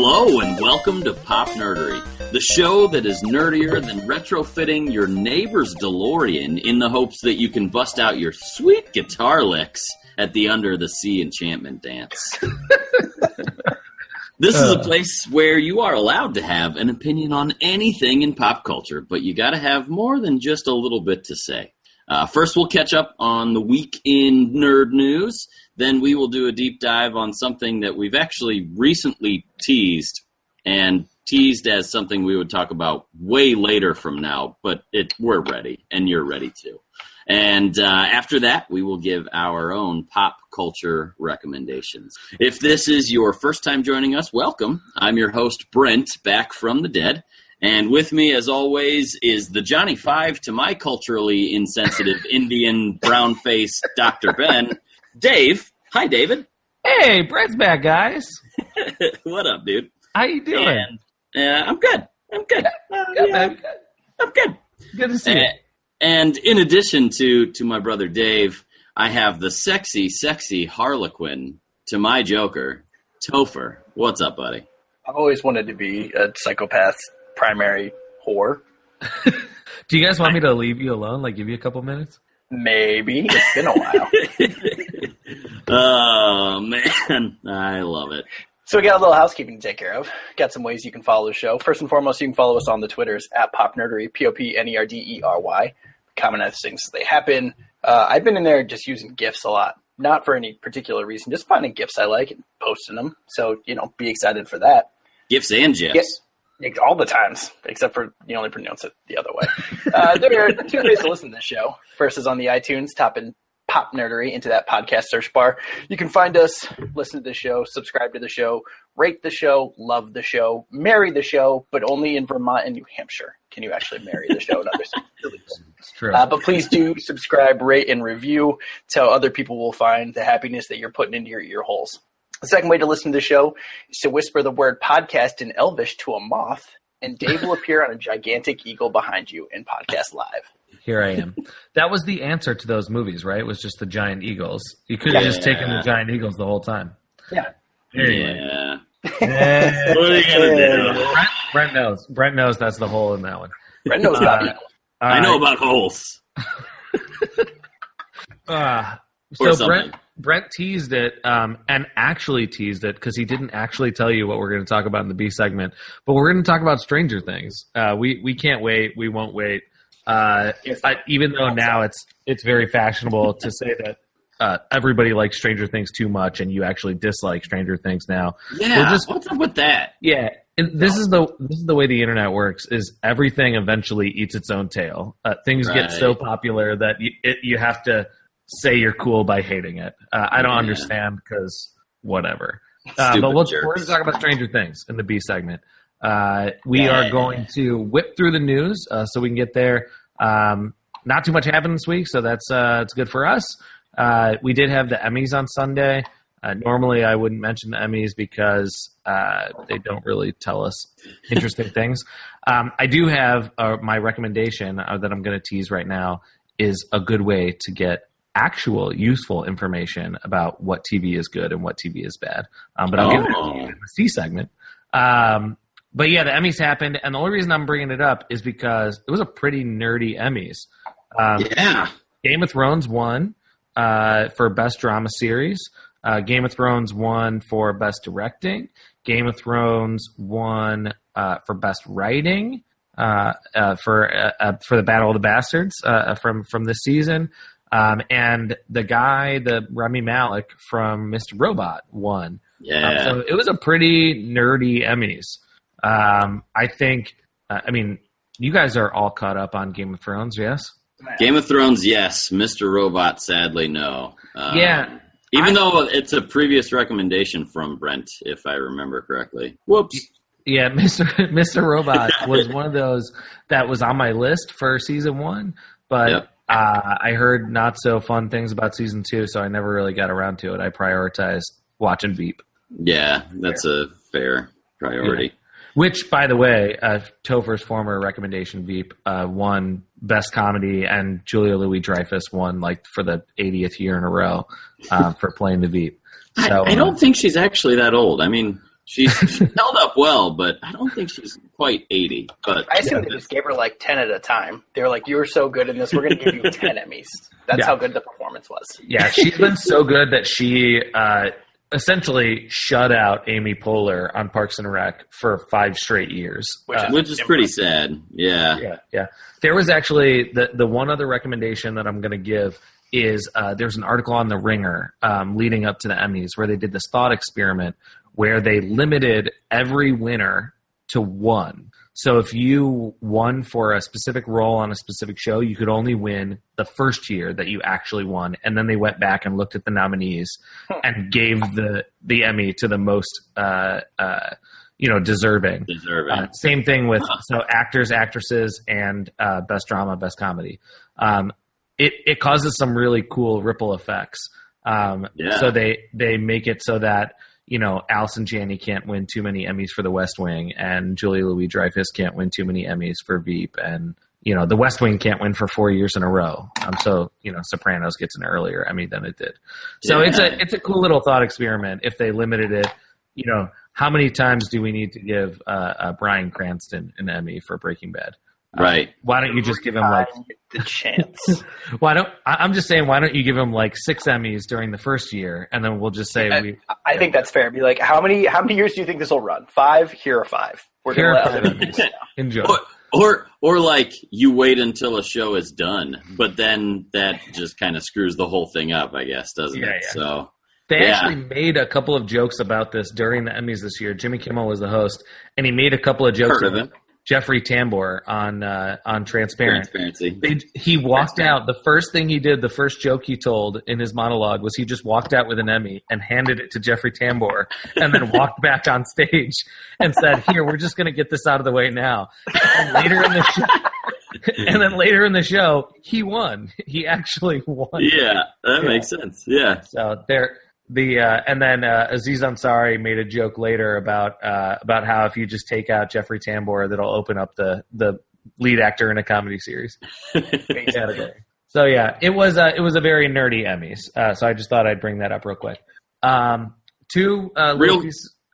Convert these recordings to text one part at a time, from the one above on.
Hello and welcome to PopNerdery, the show that is nerdier than retrofitting your neighbor's DeLorean in the hopes that you can bust out your sweet guitar licks at the Under the Sea enchantment dance. This is a place where you are allowed to have an opinion on anything in pop culture, but you gotta have more than just a little bit to say. First, we'll catch up on the week in nerd news. Then we will do a deep dive on something that we've actually recently teased as something we would talk about way later from now, but we're ready, and you're ready too. And after that, we will give our own pop culture recommendations. If this is your first time joining us, welcome. I'm your host, Brent, back from the dead. And with me, as always, is the Johnny Five to my culturally insensitive Indian brown-faced Dr. Ben, Dave. Hi, David. Hey, Brent's back, guys. What up, dude? How you doing? I'm good. I'm good. I'm good. Good to see you. And in addition to my brother Dave, I have the sexy Harlequin to my Joker, Topher. What's up, buddy? I've always wanted to be a psychopath's primary whore. Do you guys want me to leave you alone, like give you a couple minutes? Maybe. It's been a while. Oh, man. I love it. So we got a little housekeeping to take care of. Got some ways you can follow the show. First and foremost, you can follow us on the Twitters at PopNerdery, PopNerdery. Comment as things they happen. I've been in there just using GIFs a lot. Not for any particular reason, just finding GIFs I like and posting them. So, be excited for that. GIFs and GIFs. All the times, except for you only pronounce it the other way. There are two ways to listen to this show. First is on the iTunes, type in PopNerdery into that podcast search bar. You can find us, listen to the show, subscribe to the show, rate the show, love the show, marry the show, but only in Vermont and New Hampshire can you actually marry the show in other states. It's true. But please do subscribe, rate, and review so other people will find the happiness that you're putting into your ear holes. The second way to listen to the show is to whisper the word podcast in Elvish to a moth, and Dave will appear on a gigantic eagle behind you in Podcast Live. Here I am. That was the answer to those movies, right? It was just the giant eagles. You could have just taken the giant eagles the whole time. Yeah. Yeah. What are you going to do? Brent knows. Brent knows that's the hole in that one. Brent knows about that one. I know about holes. So Brent teased it and actually teased it because he didn't actually tell you what we're going to talk about in the B segment. But we're going to talk about Stranger Things. We can't wait. We won't wait. Even though now it's very fashionable to say that everybody likes Stranger Things too much and you actually dislike Stranger Things now. Yeah, what's up with that? Yeah. This is the way the internet works. Is everything eventually eats its own tail. Things get so popular that you have to say you're cool by hating it. I don't understand because whatever. But we're going to talk about Stranger Things in the B segment. We are going to whip through the news so we can get there. Not too much happened this week, so it's good for us. We did have the Emmys on Sunday. Normally, I wouldn't mention the Emmys because they don't really tell us interesting things. I do have my recommendation that I'm going to tease right now is a good way to get actual useful information about what TV is good and what TV is bad. But I'll give it to you in the C segment. But yeah, the Emmys happened, and the only reason I'm bringing it up is because it was a pretty nerdy Emmys. Game of Thrones won for Best Drama Series. Game of Thrones won for Best Directing. Game of Thrones won for Best Writing for the Battle of the Bastards from this season. And the Rami Malek from Mr. Robot won. Yeah. So it was a pretty nerdy Emmys. I think, you guys are all caught up on Game of Thrones, yes? Game of Thrones, yes. Mr. Robot, sadly, no. Even though it's a previous recommendation from Brent, if I remember correctly. Whoops. Yeah, Mr. Robot was one of those that was on my list for season 1, but I heard not so fun things about season 2, so I never really got around to it. I prioritized watching Veep. Yeah, that's a fair priority. Yeah. Which, by the way, Topher's former recommendation, Veep, won Best Comedy, and Julia Louis-Dreyfus won for the 80th year in a row for playing the Veep. So I don't think she's actually that old. She's held up well, but I don't think she's quite 80. But I assume they just gave her like 10 at a time. They were like, "You were so good in this, we're going to give you 10 Emmys." That's how good the performance was. Yeah, she's been so good that she essentially shut out Amy Poehler on Parks and Rec for 5 straight years, which is pretty sad. Yeah. There was actually the one other recommendation that I'm going to give is there's an article on The Ringer leading up to the Emmys where they did this thought experiment where they limited every winner to 1. So if you won for a specific role on a specific show, you could only win the first year that you actually won. And then they went back and looked at the nominees and gave the Emmy to the most deserving. Same thing with so actors, actresses, and best drama, best comedy. It causes some really cool ripple effects. So they make it so that Allison Janney can't win too many Emmys for The West Wing, and Julia Louis-Dreyfus can't win too many Emmys for Veep, and The West Wing can't win for 4 years in a row. So Sopranos gets an earlier Emmy than it did. So it's a cool little thought experiment. If they limited it, how many times do we need to give Bryan Cranston an Emmy for Breaking Bad? Right. Why don't you just give him like the chance? I'm just saying, why don't you give him like 6 Emmys during the first year, and then we'll just say I think that's fair. Be like, how many years do you think this will run? 5? Here are 5. We're here gonna are 5 Emmys. Enjoy. Or like you wait until a show is done, but then that just kind of screws the whole thing up, I guess, doesn't it? Yeah. So they actually made a couple of jokes about this during the Emmys this year. Jimmy Kimmel was the host, and he made a couple of jokes about Jeffrey Tambor on Transparency. He walked out. The first thing he did, the first joke he told in his monologue was he just walked out with an Emmy and handed it to Jeffrey Tambor and then walked back on stage and said, "Here, we're just going to get this out of the way now." And later in the show, he won. He actually won. Yeah, that makes sense. Yeah. So and then Aziz Ansari made a joke later about how if you just take out Jeffrey Tambor, that'll open up the lead actor in a comedy series category. So yeah, it was a very nerdy Emmys. So I just thought I'd bring that up real quick.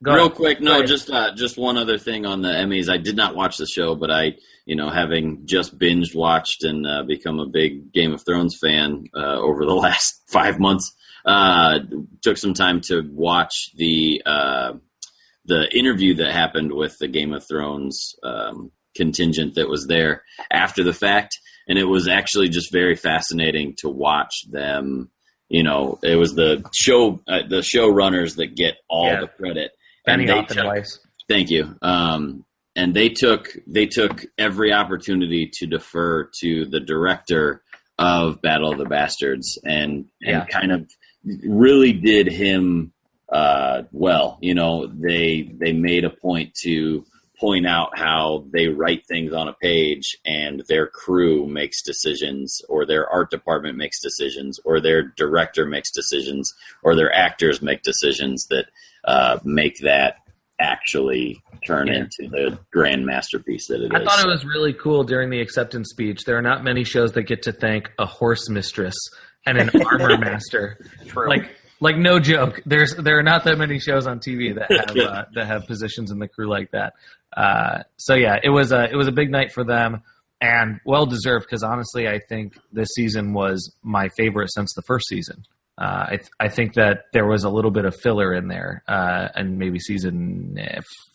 Real quick, no, just one other thing on the Emmys. I did not watch the show, but I, having just binged watched and become a big Game of Thrones fan over the last 5 months. Took some time to watch the interview that happened with the Game of Thrones contingent that was there after the fact, and it was actually just very fascinating to watch them. It was the showrunners that get all the credit. Benioff and Weiss. Thank you. And they took every opportunity to defer to the director of Battle of the Bastards and kind of really did him well. They made a point to point out how they write things on a page and their crew makes decisions, or their art department makes decisions, or their director makes decisions, or their actors make decisions that make that actually turn into the grand masterpiece that it is. I thought it was really cool during the acceptance speech. There are not many shows that get to thank a horse mistress and an armor master. True. Like no joke. There are not that many shows on TV that have positions in the crew like that. So yeah, it was a big night for them, and well deserved, because honestly, I think this season was my favorite since the first season. I think that there was a little bit of filler in there, and maybe season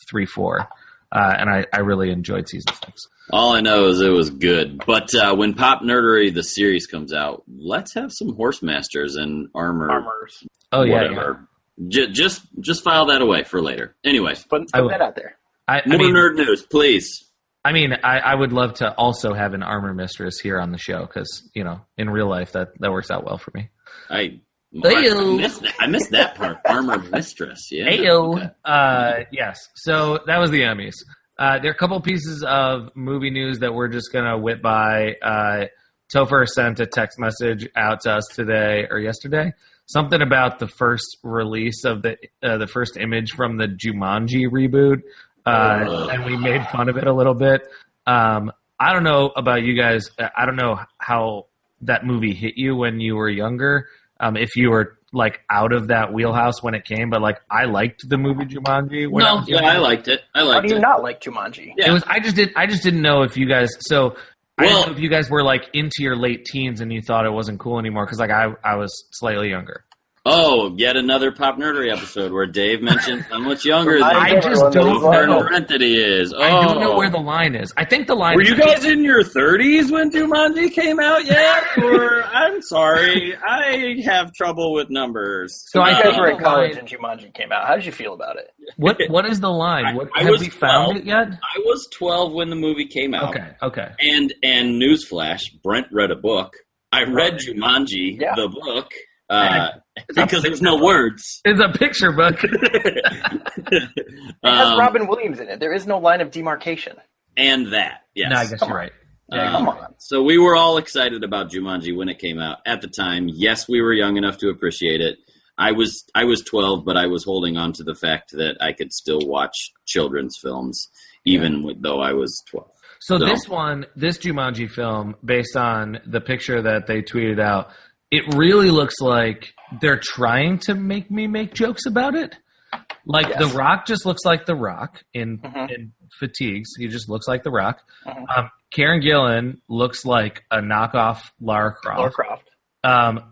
3, 4. And I really enjoyed season 6. All I know is it was good. But when Pop Nerdery, the series, comes out, let's have some horse masters and armors. Oh, whatever. Yeah. Just file that away for later. Anyway. Put that out there. More nerd news, please. I mean, I would love to also have an armor mistress here on the show because, in real life, that works out well for me. I missed that part. Armor mistress. Yeah. Ayo. Yes. So that was the Emmys. There are a couple pieces of movie news that we're just going to whip by. Topher sent a text message out to us today or yesterday. Something about the first release of the first image from the Jumanji reboot. And we made fun of it a little bit. I don't know about you guys. I don't know how that movie hit you when you were younger. if you were like out of that wheelhouse when it came, but like I liked the movie Jumanji. I liked it. How do you not like Jumanji? Yeah. I just didn't know if you guys. So I didn't know if you guys were like into your late teens and you thought it wasn't cool anymore because like I was slightly younger. Oh, yet another Pop Nerdery episode where Dave mentioned how much younger than I just don't know Brent that he is. Oh. I don't know where the line is. I think the line. Were you guys in your 30s when Jumanji came out yet? Or I'm sorry, I have trouble with numbers. So you guys were in college and Jumanji came out. How did you feel about it? What is the line? Have we found it yet? I was 12 when the movie came out. Okay. And newsflash, Brent read a book. I read Jumanji, the book. Because there's no words. It's a picture book. It has Robin Williams in it. There is no line of demarcation. And that, yes. No, I guess you're right. Come on. So we were all excited about Jumanji when it came out. At the time, yes, we were young enough to appreciate it. I was 12, but I was holding on to the fact that I could still watch children's films, even though I was 12. So this Jumanji film, based on the picture that they tweeted out, it really looks like they're trying to make me make jokes about it. Like The Rock just looks like The Rock in fatigues. He just looks like The Rock. Karen Gillan looks like a knockoff Lara Croft.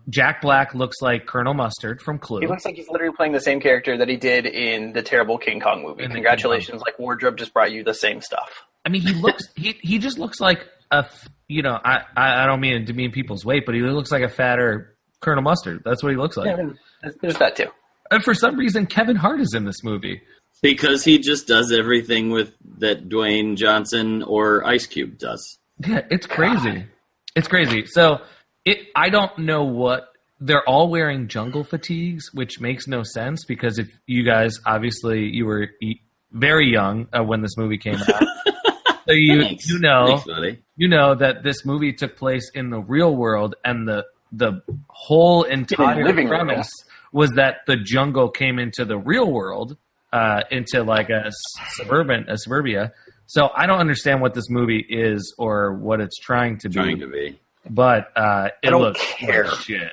Jack Black looks like Colonel Mustard from Clue. He looks like he's literally playing the same character that he did in the terrible King Kong movie. Congratulations, like Wardrobe just brought you the same stuff. I mean, he just looks like a, I don't mean to demean people's weight, but he looks like a fatter Colonel Mustard. That's what he looks like. Yeah, there's that too. And for some reason, Kevin Hart is in this movie. Because he just does everything that Dwayne Johnson or Ice Cube does. Yeah, it's crazy. God. It's crazy. So I don't know what they're all wearing jungle fatigues, which makes no sense because if you guys obviously you were very young when this movie came out. So you know that this movie took place in the real world, and the whole entire premise was that the jungle came into the real world, into like a suburbia. So I don't understand what this movie is or what it's trying to be. But it looks like shit.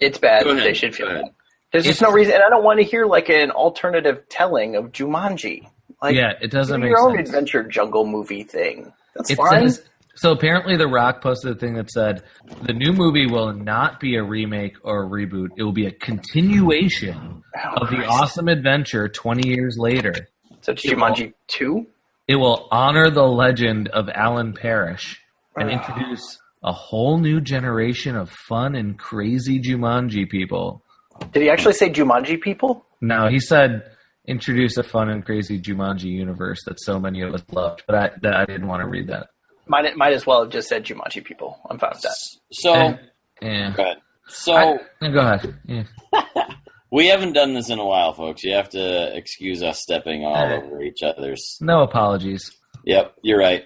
It's bad. They should feel bad. There's just no reason, and I don't want to hear like an alternative telling of Jumanji. Like, it doesn't make your sense. own adventure jungle movie thing. That's fine. So apparently The Rock posted a thing that said, the new movie will not be a remake or a reboot. It will be a continuation of the awesome adventure 20 years later. So it's Jumanji 2? It will honor the legend of Alan Parrish and introduce a whole new generation of fun and crazy Jumanji people. Did he actually say Jumanji people? No, he said introduce a fun and crazy Jumanji universe that so many of us loved, but I didn't want to read that. Might as well have just said Jumanji people. I'm fine with that. So, yeah. Go ahead. So, go ahead. Yeah. We haven't done this in a while, folks. You have to excuse us stepping all over each other's. No apologies. Yep, you're right.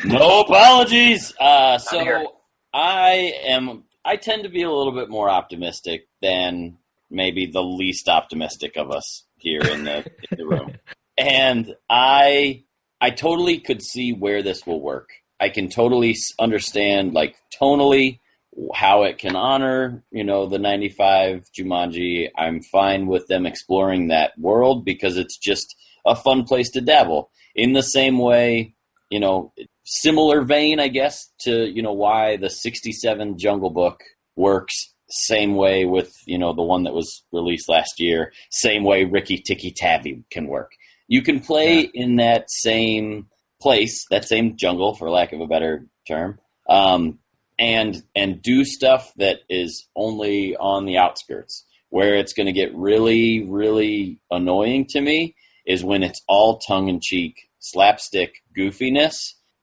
No apologies. So I tend to be a little bit more optimistic than maybe the least optimistic of us here in the room. And I totally could see where this will work. I can totally understand, like, tonally how it can honor, the 95 Jumanji. I'm fine with them exploring that world because it's just a fun place to dabble. In the same way, similar vein, I guess, to, why the 67 Jungle Book works. Same way with, the one that was released last year. Same way Ricky Tikki Tavi can work. You can play in that same place, that same jungle, for lack of a better term, and do stuff that is only on the outskirts. Where it's going to get really, really annoying to me is when it's all tongue-in-cheek, slapstick goofiness.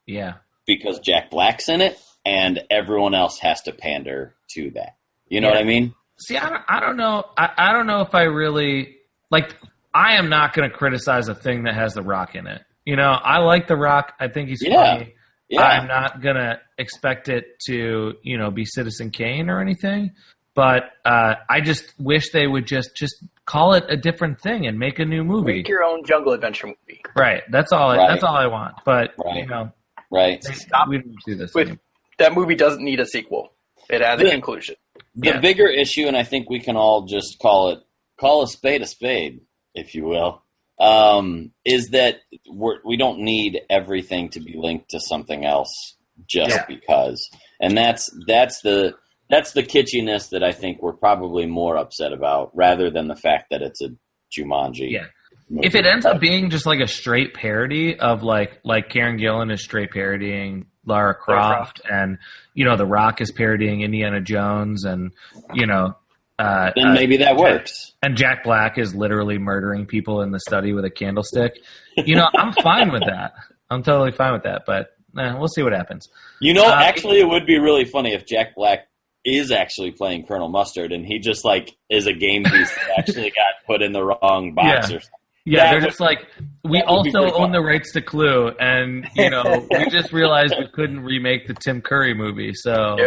Yeah. Because Jack Black's in it, and everyone else has to pander to that. You know what I mean? See, I don't know. I don't know if I really like. I am not going to criticize a thing that has The Rock in it. I like The Rock. I think he's funny. Yeah. I'm not going to expect it to, be Citizen Kane or anything. But I just wish they would just call it a different thing and make a new movie. Make your own jungle adventure movie. Right. That's all. That's all I want. But right. Stop. We don't do this. That movie doesn't need a sequel. It has a conclusion. The bigger issue, and I think we can all just call a spade, if you will, is that we don't need everything to be linked to something else just because. And that's the kitschiness that I think we're probably more upset about, rather than the fact that it's a Jumanji. Yeah. Movie. If it ends up being just like a straight parody of like Karen Gillan is straight parodying Lara Croft, and The Rock is parodying Indiana Jones, and then maybe that works. And Jack Black is literally murdering people in the study with a candlestick. I'm fine with that. I'm totally fine with that, but we'll see what happens. Actually, it would be really funny if Jack Black is actually playing Colonel Mustard, and he just is a game piece that actually got put in the wrong box or something. Yeah, they're just like, we also own the rights to Clue, and, we just realized we couldn't remake the Tim Curry movie, so...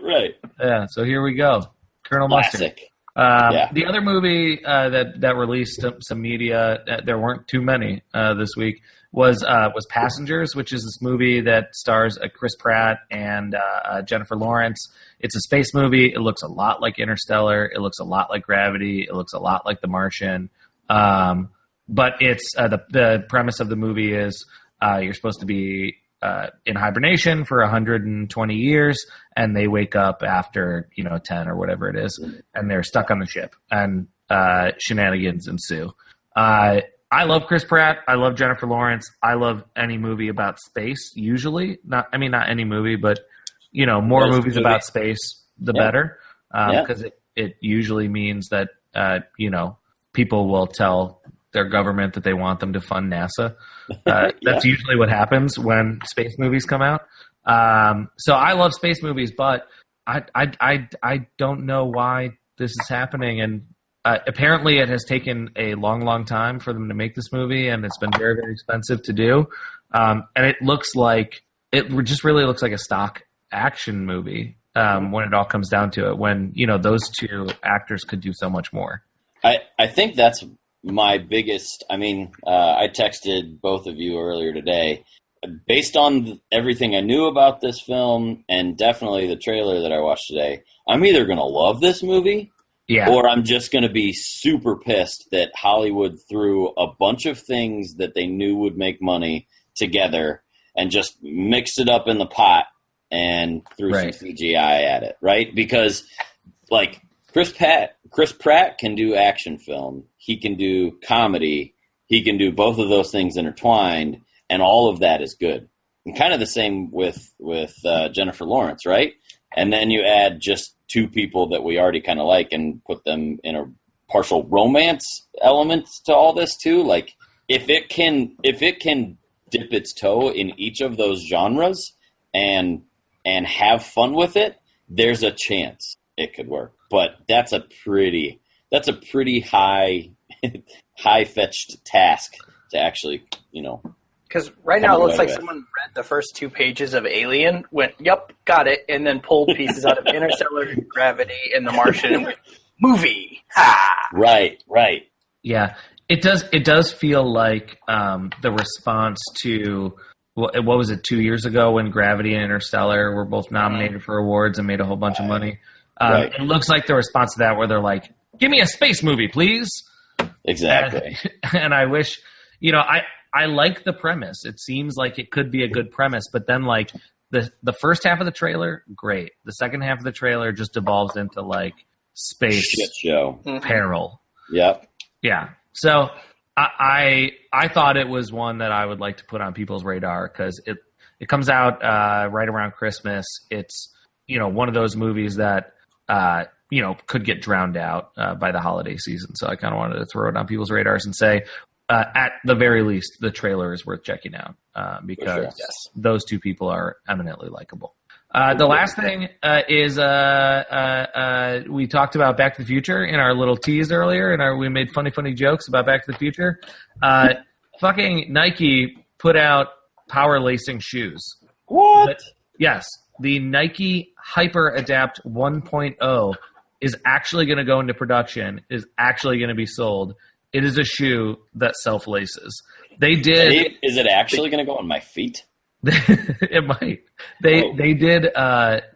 Right. Yeah, so here we go. Colonel Mustard. The other movie that released some media, there weren't too many this week, was Passengers, which is this movie that stars Chris Pratt and Jennifer Lawrence. It's a space movie. It looks a lot like Interstellar. It looks a lot like Gravity. It looks a lot like The Martian. But it's the premise of the movie is you're supposed to be in hibernation for 120 years, and they wake up after 10 or whatever it is, and they're stuck on the ship, and shenanigans ensue. I love Chris Pratt. I love Jennifer Lawrence. I love any movie about space. Usually, not any movie, but more movies about space, the better, because it usually means that people will tell their government that they want them to fund NASA. That's usually what happens when space movies come out. So I love space movies, but I don't know why this is happening. And apparently it has taken a long, long time for them to make this movie, and it's been very, very expensive to do. And it just really looks like a stock action movie when it all comes down to it, when, those two actors could do so much more. I think that's my biggest. I texted both of you earlier today. Based on everything I knew about this film, and definitely the trailer that I watched today, I'm either going to love this movie, or I'm just going to be super pissed that Hollywood threw a bunch of things that they knew would make money together and just mixed it up in the pot and threw some CGI at it, right? Because, Chris Pratt can do action film. He can do comedy. He can do both of those things intertwined, and all of that is good. And kind of the same with Jennifer Lawrence, right? And then you add just two people that we already kind of like and put them in a partial romance element to all this too. If it can dip its toe in each of those genres and have fun with it, there's a chance it could work. But that's a pretty high fetched task to actually, Because right now it looks like someone read the first 2 pages of Alien, went, "Yep, got it," and then pulled pieces out of Interstellar, Gravity, and The Martian, and went, "Movie." Ha! Right. Yeah, it does feel like the response to what was it 2 years ago when Gravity and Interstellar were both nominated for awards and made a whole bunch of money. It looks like the response to that, where they're like, "Give me a space movie, please." Exactly. And I wish, I like the premise. It seems like it could be a good premise, but then the first half of the trailer, great. The second half of the trailer just devolves into space shit show peril. Yep. Yeah. So I thought it was one that I would like to put on people's radar because it comes out right around Christmas. It's one of those movies that could get drowned out by the holiday season. So I kind of wanted to throw it on people's radars and say, at the very least, the trailer is worth checking out because those two people are eminently likable. The last thing is we talked about Back to the Future in our little tease earlier, and we made funny jokes about Back to the Future. Fucking Nike put out power lacing shoes. What? Yes. The Nike Hyper Adapt 1.0 is actually going to go into production, is actually going to be sold. It is a shoe that self-laces. They did. Is it actually going to go on my feet? It might. They did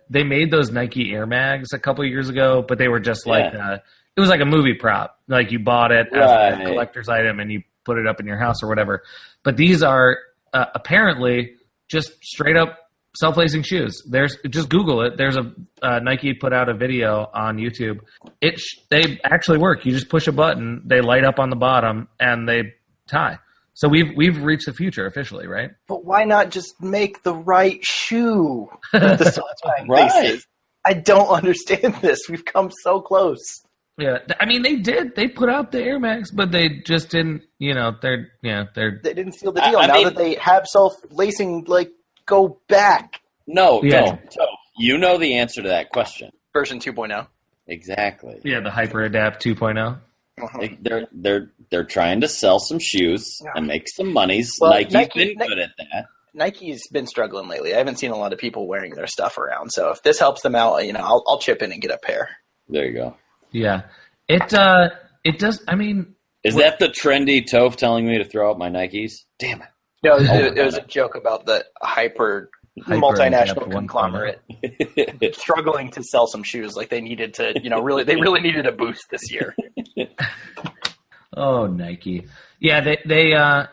they made those Nike Air Mags a couple years ago, but they were just like it was like a movie prop. Like you bought it as a collector's item and you put it up in your house or whatever. But these are apparently just straight up self-lacing shoes. Just Google it. There's a Nike put out a video on YouTube. They actually work. You just push a button, they light up on the bottom, and they tie. So we've reached the future officially, right? But why not just make the right shoe? With the self-tying laces? I don't understand this. We've come so close. Yeah, I mean they did. They put out the Air Max, but they just didn't. They didn't seal the deal. Now that they have self-lacing, like, go back. No. You know the answer to that question. Version 2.0. Exactly. Yeah, the Hyper Adapt 2.0. They're trying to sell some shoes and make some monies. Well, Nike's been good at that. Nike's been struggling lately. I haven't seen a lot of people wearing their stuff around. So if this helps them out, I'll chip in and get a pair. There you go. Yeah, it does. I mean, is that the trendy Toph telling me to throw out my Nikes? Damn it! No, it was a joke about the hyper multinational conglomerate struggling to sell some shoes. Like they needed to, they really needed a boost this year. Oh, Nike! Yeah, they. I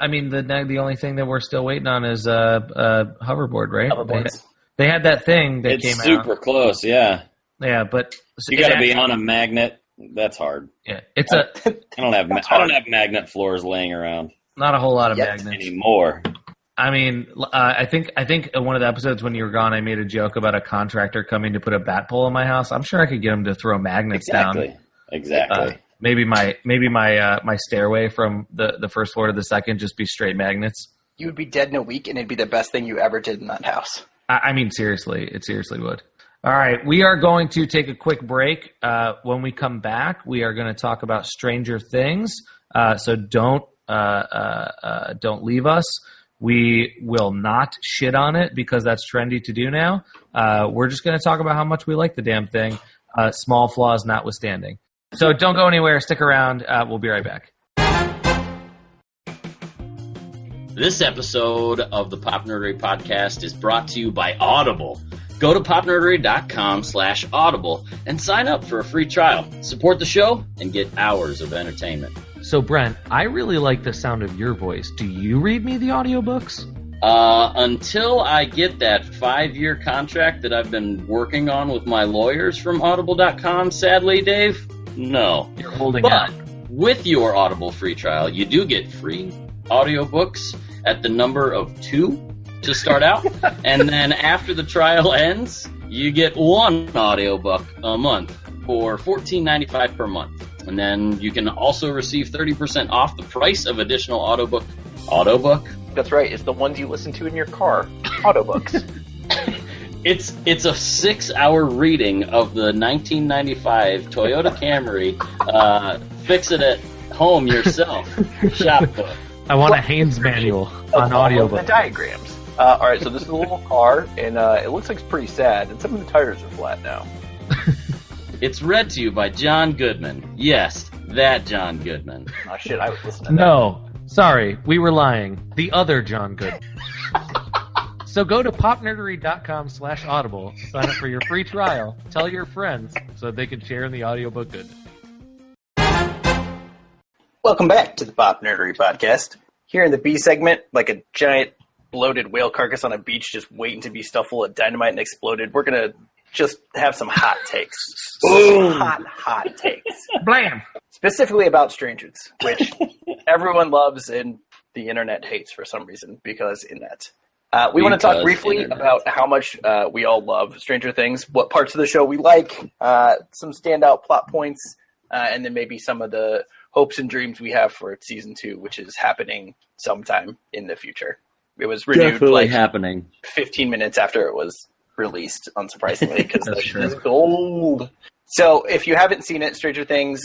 mean, the only thing that we're still waiting on is hoverboard, right? Hoverboards. They had that thing that came out. It's super close, yeah. Yeah, but you got to be on a magnet. That's hard. Yeah, I don't have magnet floors laying around. Not a whole lot of magnets anymore. I mean, I think one of the episodes when you were gone, I made a joke about a contractor coming to put a bat pole in my house. I'm sure I could get him to throw magnets down. Exactly. Maybe my stairway from the first floor to the second just be straight magnets. You would be dead in a week, and it'd be the best thing you ever did in that house. I mean, seriously, it seriously would. All right, we are going to take a quick break. When we come back, we are going to talk about Stranger Things. So don't leave us. We will not shit on it because that's trendy to do now. We're just going to talk about how much we like the damn thing, small flaws notwithstanding. So don't go anywhere. Stick around. We'll be right back. This episode of the PopNerdery Podcast is brought to you by Audible. Go to popnerdery.com/audible and sign up for a free trial. Support the show and get hours of entertainment. So, Brent, I really like the sound of your voice. Do you read me the audiobooks? Until I get that 5-year contract that I've been working on with my lawyers from Audible.com, sadly, Dave, no. You're holding out. With your Audible free trial, you do get free audiobooks at the number of 2 to start out. And then after the trial ends, you get 1 audiobook a month for $14.95 per month. And then you can also receive 30% off the price of additional audiobook. That's right. It's the ones you listen to in your car. Audiobooks. It's a 6-hour reading of the 1995 Toyota Camry. Fix it at home yourself. Shop book. I want a Haynes manual on audiobook. The diagrams. All right, so this is a little car, and it looks like it's pretty sad, and some of the tires are flat now. It's read to you by John Goodman. Yes, that John Goodman. Oh, shit, I was listening to that. No, sorry, we were lying. The other John Goodman. So go to popnerdery.com/audible, sign up for your free trial, tell your friends so they can share in the audiobook goodness. Welcome back to the PopNerdery Podcast. Here in the B segment, like a giant bloated whale carcass on a beach just waiting to be stuffed full of dynamite and exploded, we're going to just have some hot takes. Some hot takes. Blam! Specifically about Stranger Things, which everyone loves and the internet hates for some reason because internet. We want to talk briefly about how much we all love Stranger Things, what parts of the show we like, some standout plot points, and then maybe some of the hopes and dreams we have for season 2, which is happening sometime in the future. It was renewed happening 15 minutes after it was released, unsurprisingly, because the show is gold. So if you haven't seen it, Stranger Things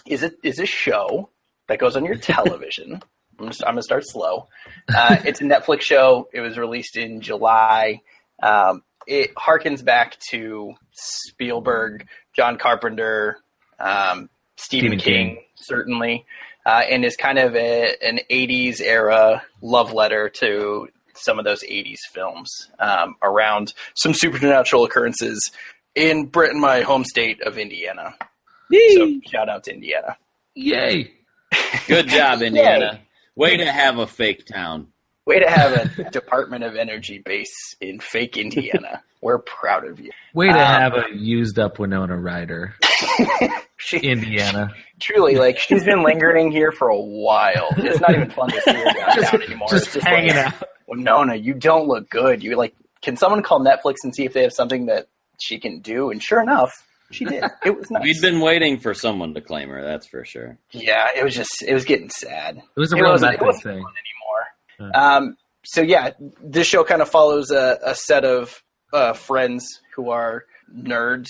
is a show that goes on your television. I'm going to start slow. It's a Netflix show. It was released in July. It harkens back to Spielberg, John Carpenter, Stephen King, certainly, and is kind of an 80s era love letter to some of those 80s films around some supernatural occurrences in Brent and my home state of Indiana. Yay. So shout out to Indiana. Yay. Good job, Indiana. Way to have a fake town. Way to have a Department of Energy base in fake Indiana. We're proud of you. Way to have a used up Winona Ryder. Indiana. Truly, like, she's been lingering here for a while. It's not even fun to see her downtown anymore. Just hanging out. Winona, you don't look good. You're like, can someone call Netflix and see if they have something that she can do? And sure enough, she did. It was nice. We'd been waiting for someone to claim her, that's for sure. Yeah, it was getting sad. It was a real Netflix thing. Anymore. So yeah, this show kind of follows a set of friends who are nerds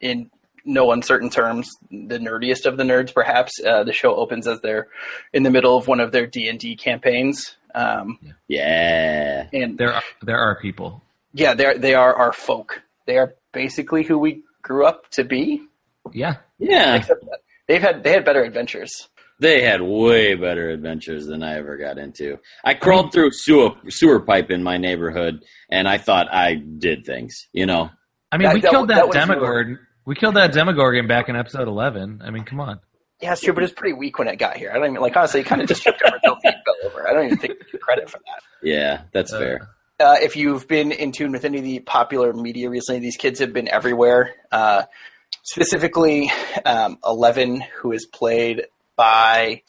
in no uncertain terms, the nerdiest of the nerds, perhaps. The show opens as they're in the middle of one of their D&D campaigns. Yeah, and there are people. Yeah, they are our folk. They are basically who we grew up to be. Yeah. Except that they had better adventures. They had way better adventures than I ever got into. I crawled through sewer pipe in my neighborhood, and I thought I did things, you know. I mean, we killed that Demogorgon. We killed that Demogorgon back in episode 11. I mean, come on. Yeah, it's true, but it was pretty weak when it got here. I don't even, like, honestly, it kind of just tripped over until feet fell over. I don't even think you credit for that. Yeah, that's fair. If you've been in tune with any of the popular media recently, these kids have been everywhere. Specifically, 11, who is played by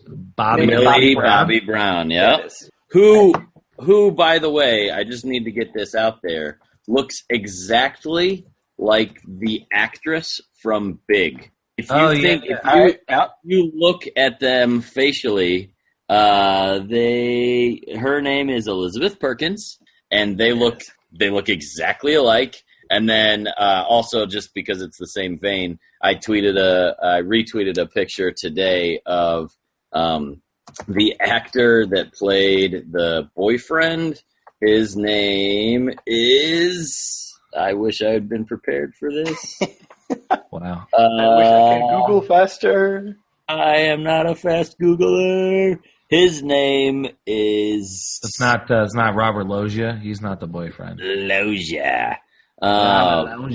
Bobby Brown. Yeah. Who, by the way, I just need to get this out there, looks exactly like the actress from Big. If you look at them facially, her name is Elizabeth Perkins, and they look exactly alike. And then also, just because it's the same vein, I retweeted a picture today of the actor that played the boyfriend. His name is... I wish I had been prepared for this. Wow. I wish I could Google faster. I am not a fast Googler. His name is... It's not Robert Loggia. He's not the boyfriend. Loggia. God,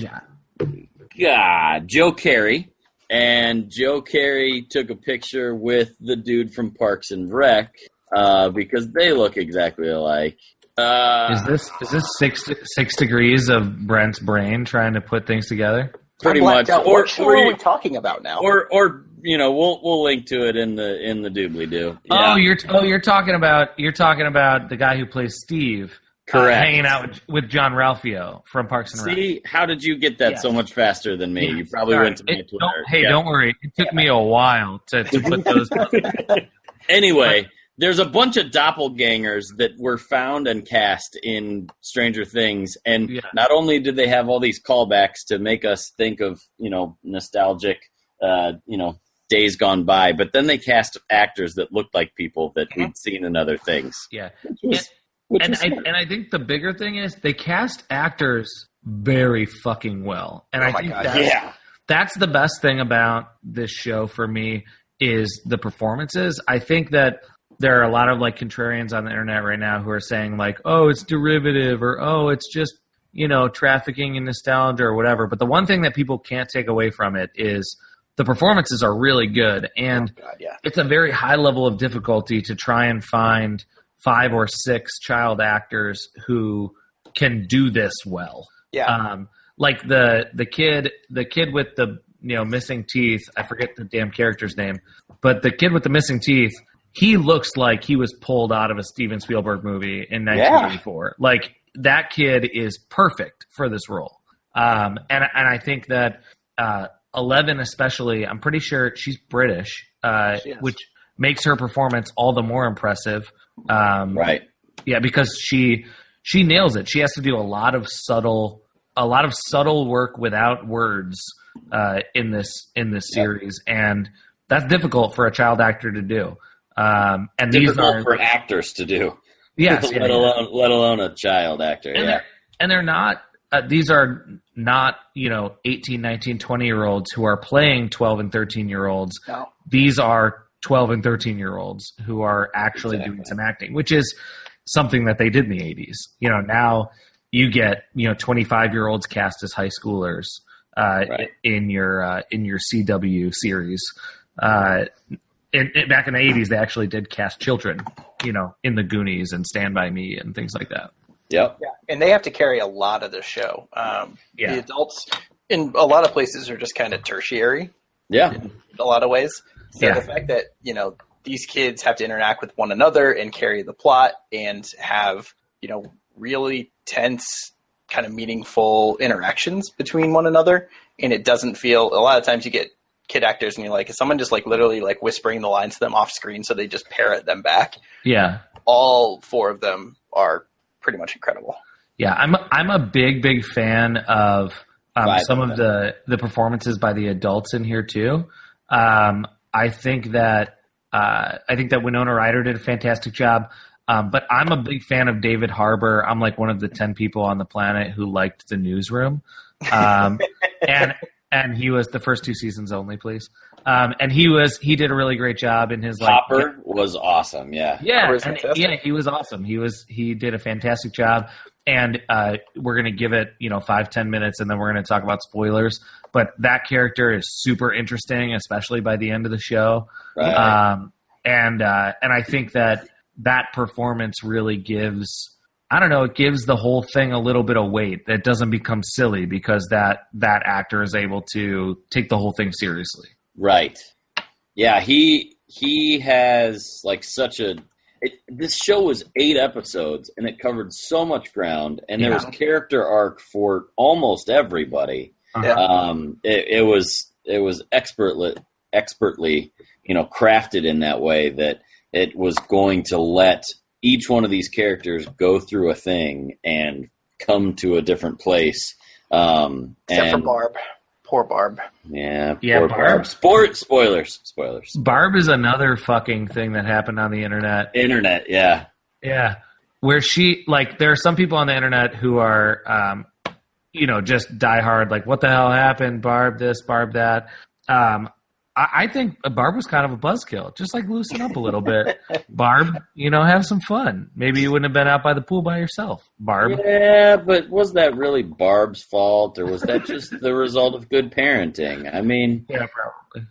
Joe Carey. And Joe Carey took a picture with the dude from Parks and Rec because they look exactly alike. Is this 6 degrees of Brent's brain trying to put things together? Pretty much. What are we talking about now? Or you know, we'll link to it in the doobly-doo. Yeah. You're talking about the guy who plays Steve. Correct. Hanging out with John Ralphio from Parks and Rec. See, how did you get that so much faster than me? You probably went to my Twitter. Don't worry. It took me a while to put those. Anyway, there's a bunch of doppelgangers that were found and cast in Stranger Things, and not only did they have all these callbacks to make us think of, you know, nostalgic, days gone by, but then they cast actors that looked like people that we'd seen in other things. Yeah. And I think the bigger thing is they cast actors very fucking well. And I think that's the best thing about this show for me is the performances. I think that there are a lot of like contrarians on the internet right now who are saying like, oh, it's derivative or, oh, it's just, you know, trafficking in nostalgia or whatever. But the one thing that people can't take away from it is the performances are really good. And it's a very high level of difficulty to try and find 5 or 6 child actors who can do this well. Yeah. Like the kid with the, you know, missing teeth. I forget the damn character's name, but the kid with the missing teeth, he looks like he was pulled out of a Steven Spielberg movie in 1984. Like that kid is perfect for this role. And I think that 11 especially, I'm pretty sure she's British, which makes her performance all the more impressive. Right. Yeah, because she nails it. She has to do a lot of subtle work without words in this series, and that's difficult for a child actor to do. And difficult these are for actors to do. Yes, let alone a child actor. And they're not. These are not, 18, 19, 20-year-olds who are playing 12 and 13-year-olds. No. These are 12 and 13-year-olds who are actually doing some acting, which is something that they did in the 80s. You know, now you get, 25-year-olds cast as high schoolers in your CW series. Back in the 80s, they actually did cast children, in the Goonies and Stand By Me and things like that. Yep. Yeah, and they have to carry a lot of the show. The adults in a lot of places are just kind of tertiary. Yeah. In a lot of ways. So the fact that, these kids have to interact with one another and carry the plot and have, really tense, kind of meaningful interactions between one another. And it doesn't feel, a lot of times you get kid actors and you're like, is someone just like literally like whispering the lines to them off screen so they just parrot them back? Yeah. All four of them are pretty much incredible. Yeah, I'm a big fan of some of the performances by the adults in here too. I think that Winona Ryder did a fantastic job. But I'm a big fan of David Harbour. I'm like one of the 10 people on the planet who liked The Newsroom. And he was the first 2 seasons only, please. And he did a really great job in his Hopper was awesome. Yeah. Yeah. He was awesome. He did a fantastic job. And we're going to give it, 5-10 minutes, and then we're going to talk about spoilers. But that character is super interesting, especially by the end of the show. Right. And I think that performance really gives, it gives the whole thing a little bit of weight that doesn't become silly because that actor is able to take the whole thing seriously. Right. Yeah, he has like this show was 8 episodes and it covered so much ground and there was character arc for almost everybody. Yeah. It was expertly, crafted in that way that it was going to let each one of these characters go through a thing and come to a different place. Except for Barb. Poor Barb. Yeah, poor Barb. Spoilers. Barb is another fucking thing that happened on the internet. Yeah. Yeah. Where there are some people on the internet who are, just diehard, like, what the hell happened? Barb this, Barb that. I think Barb was kind of a buzzkill. Just like loosen up a little bit. Barb, have some fun. Maybe you wouldn't have been out by the pool by yourself, Barb. Yeah, but was that really Barb's fault, or was that just the result of good parenting? I mean, yeah, probably.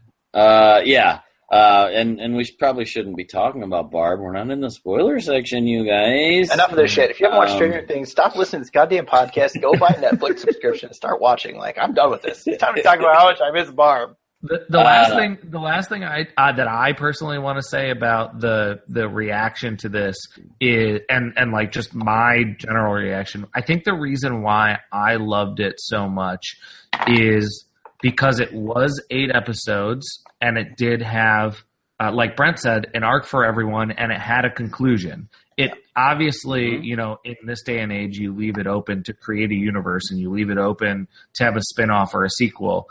Yeah. And we probably shouldn't be talking about Barb. We're not in the spoiler section, you guys. Enough of this shit. If you haven't watched Stranger Things, stop listening to this goddamn podcast. Go buy a Netflix subscription and start watching. Like, I'm done with this. It's time to talk about how much I miss Barb. The last thing that I personally want to say about the reaction to this is, and like just my general reaction, I think the reason why I loved it so much is because it was 8 episodes and it did have, like Brent said, an arc for everyone, and it had a conclusion. It obviously, in this day and age, you leave it open to create a universe and you leave it open to have a spinoff or a sequel.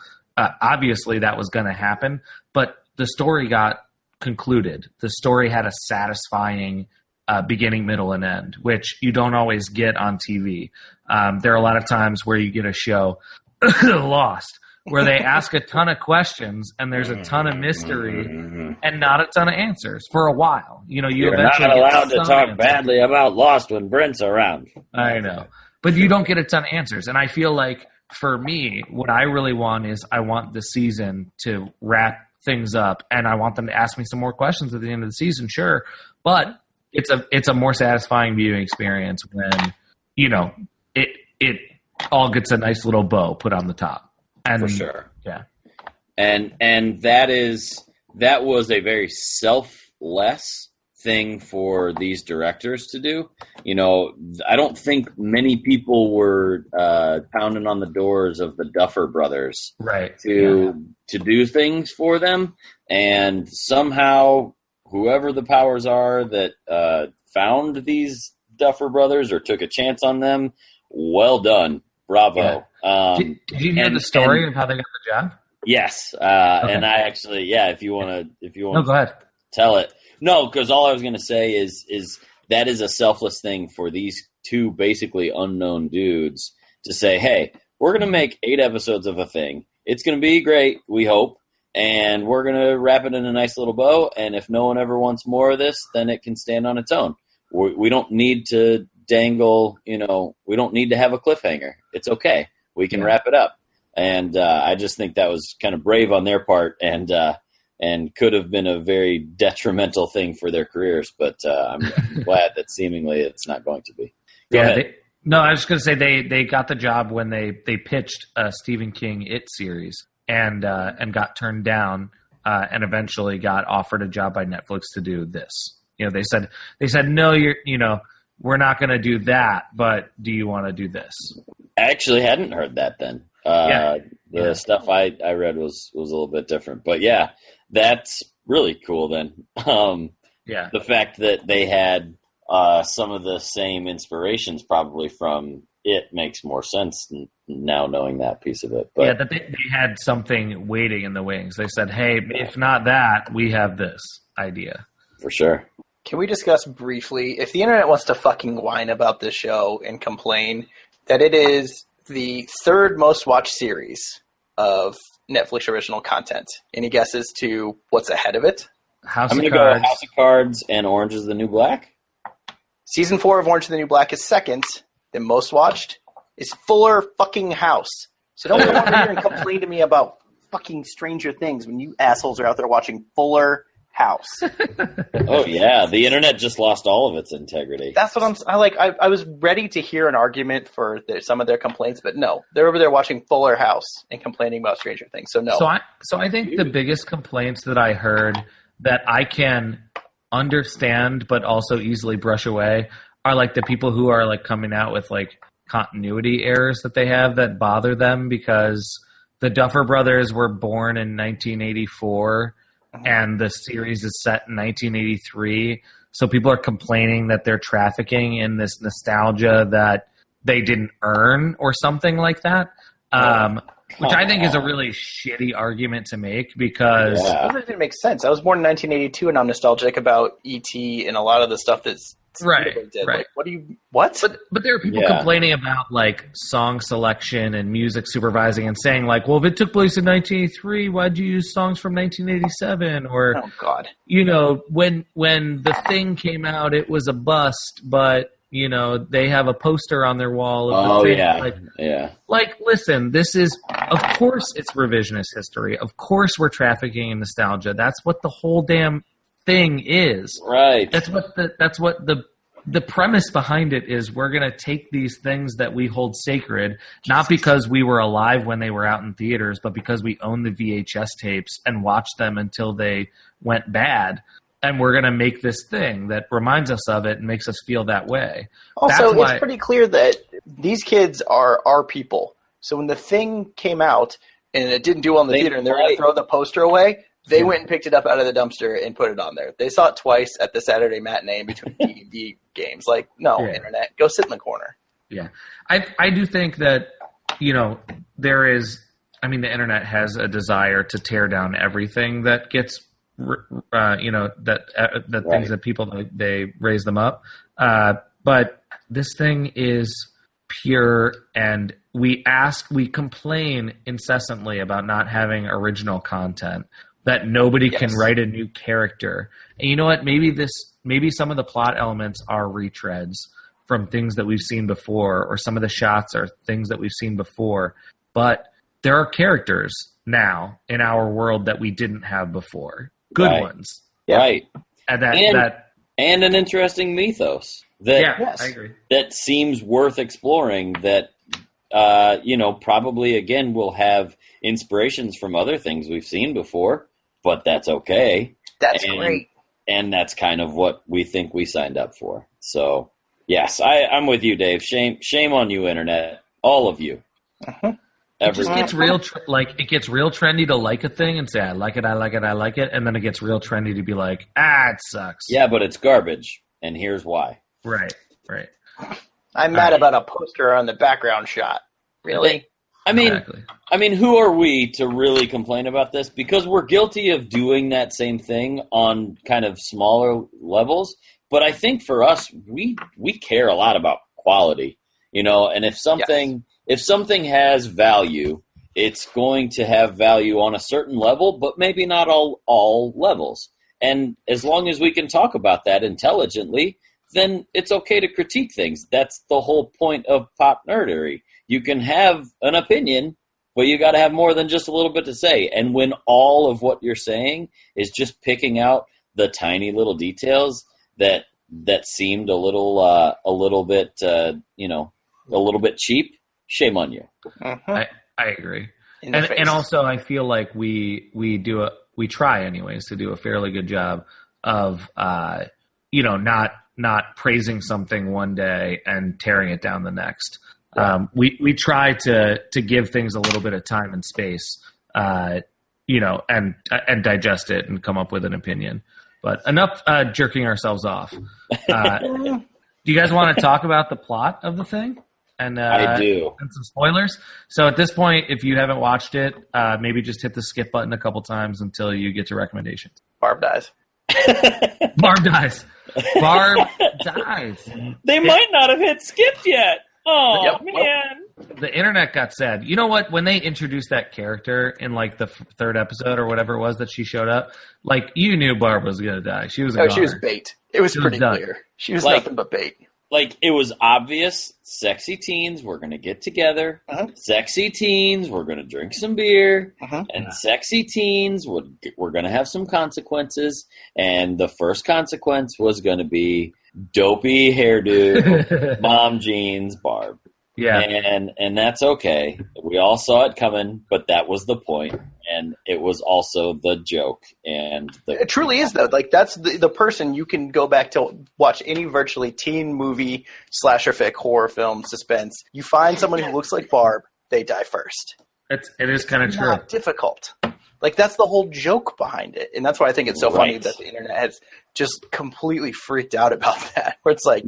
Obviously, that was going to happen, but the story got concluded. The story had a satisfying beginning, middle, and end, which you don't always get on TV. There are a lot of times where you get a show, Lost, where they ask a ton of questions and there's a ton of mystery and not a ton of answers for a while. You're not allowed to talk badly about Lost when Brent's around. I know, but you don't get a ton of answers, and I feel like, for me, what I really want is I want the season to wrap things up, and I want them to ask me some more questions at the end of the season, sure. But it's a more satisfying viewing experience when, it all gets a nice little bow put on the top. And, for sure. Yeah. And that was a very selfless thing for these directors to do. I don't think many people were pounding on the doors of the Duffer Brothers to do things for them, and somehow whoever the powers are that found these Duffer Brothers or took a chance on them, well done, bravo. Yeah. Did you hear the story of how they got the job? Yes, okay. And I actually, if you want to, go ahead, tell it. No, because all I was going to say is that is a selfless thing for these 2 basically unknown dudes to say, hey, we're going to make 8 episodes of a thing. It's going to be great, we hope, and we're going to wrap it in a nice little bow, and if no one ever wants more of this, then it can stand on its own. we don't need to dangle, we don't need to have a cliffhanger. It's okay. We can wrap it up. And I just think that was kind of brave on their part and could have been a very detrimental thing for their careers. But I'm glad that seemingly it's not going to be. Go ahead. I was just going to say they got the job when they pitched a Stephen King It series and got turned down and eventually got offered a job by Netflix to do this. They said no, we're not going to do that, but do you want to do this? I actually hadn't heard that then. The stuff I read was a little bit different, but yeah, that's really cool then. The fact that they had some of the same inspirations probably from it makes more sense now knowing that piece of it. But that they had something waiting in the wings. They said, hey, if not that, we have this idea. For sure. Can we discuss briefly, if the internet wants to fucking whine about this show and complain that it is the third most watched series of Netflix original content, any guesses to what's ahead of it? I'm going to go House of Cards and Orange is the New Black. Season 4 of Orange is the New Black is second. The most watched is Fuller fucking House. So don't come over here and complain to me about fucking Stranger Things when you assholes are out there watching Fuller House. Oh yeah, the internet just lost all of its integrity. That's what I was ready to hear an argument for some of their complaints, but no, they're over there watching Fuller House and complaining about Stranger Things. So no. So I think the biggest complaints that I heard that I can understand but also easily brush away are like the people who are like coming out with like continuity errors that they have that bother them because the Duffer Brothers were born in 1984 and the series is set in 1983. So people are complaining that they're trafficking in this nostalgia that they didn't earn or something like that. Which I think is a really shitty argument to make because... That doesn't make sense. I was born in 1982 and I'm nostalgic about E.T. and a lot of the stuff that's... Right. Like, what? But there are people complaining about like song selection and music supervising and saying like, well, if it took place in 1983, why'd you use songs from 1987? Or, oh God, when The Thing came out, it was a bust, but they have a poster on their wall of The Thing. Like, listen, this is, of course, it's revisionist history. Of course, we're trafficking in nostalgia. That's what the whole damn thing is. Right. That's what the premise behind it is. We're going to take these things that we hold sacred, not because we were alive when they were out in theaters, but because we own the VHS tapes and watched them until they went bad. And we're going to make this thing that reminds us of it and makes us feel that way. Also, it's pretty clear that these kids are our people. So when The Thing came out and it didn't do well in the theater and they were going to throw the poster away, they went and picked it up out of the dumpster and put it on there. They saw it twice at the Saturday matinee in between D&D games. Like, no, internet, go sit in the corner. Yeah. I do think that, there is, the internet has a desire to tear down everything that gets, that things that people, they raise them up. But this thing is pure and we complain incessantly about not having original content. That nobody can write a new character. And you know what? Maybe some of the plot elements are retreads from things that we've seen before, or some of the shots are things that we've seen before. But there are characters now in our world that we didn't have before. Good ones. Right. And and an interesting mythos. I agree. That seems worth exploring that, probably, again, will have inspirations from other things we've seen before. But that's okay. That's great. And that's kind of what we think we signed up for. So, yes, I'm with you, Dave. Shame on you, internet. All of you. Uh-huh. It just gets real, it gets real trendy to like a thing and say, I like it, I like it, I like it. And then it gets real trendy to be like, it sucks. Yeah, but it's garbage. And here's why. Right. I'm mad about a poster on the background shot. Really? Who are we to really complain about this? Because we're guilty of doing that same thing on kind of smaller levels. But I think for us, we care a lot about quality, and if something has value, it's going to have value on a certain level, but maybe not all levels. And as long as we can talk about that intelligently, then it's okay to critique things. That's the whole point of pop nerdery. You can have an opinion, but you got to have more than just a little bit to say. And when all of what you're saying is just picking out the tiny little details that seemed a little bit cheap, shame on you. I agree. And also I feel like we try anyways to do a fairly good job of not praising something one day and tearing it down the next. We try to give things a little bit of time and space, and digest it and come up with an opinion. But enough jerking ourselves off. Do you guys want to talk about the plot of the thing? And I do. And some spoilers. So at this point, if you haven't watched it, maybe just hit the skip button a couple times until you get to recommendations. Barb dies. Barb dies. Barb dies. They might not have hit skip yet. Oh, Yep. man. The internet got sad. You know what? When they introduced that character in like the third episode or whatever it was that she showed up, like you knew Barb was going to die. She was a goner. She was bait. It was pretty done. clear. She was nothing but bait. Like, it was obvious sexy teens were going to get together. Sexy teens were going to drink some beer. And sexy teens were going to have some consequences. And the first consequence was going to be dopey hairdo, mom jeans, Barb. Yeah. And that's okay. We all saw it coming, but that was the point. And it was also the joke. And it truly is, though. Like, that's the person you can go back to watch any virtually teen movie, slasher fic, horror film, suspense. You find someone who looks like Barb, they die first. It is kind of true. Not difficult. Like, that's the whole joke behind it. And that's why I think it's so funny that the internet has just completely freaked out about that. Where it's like,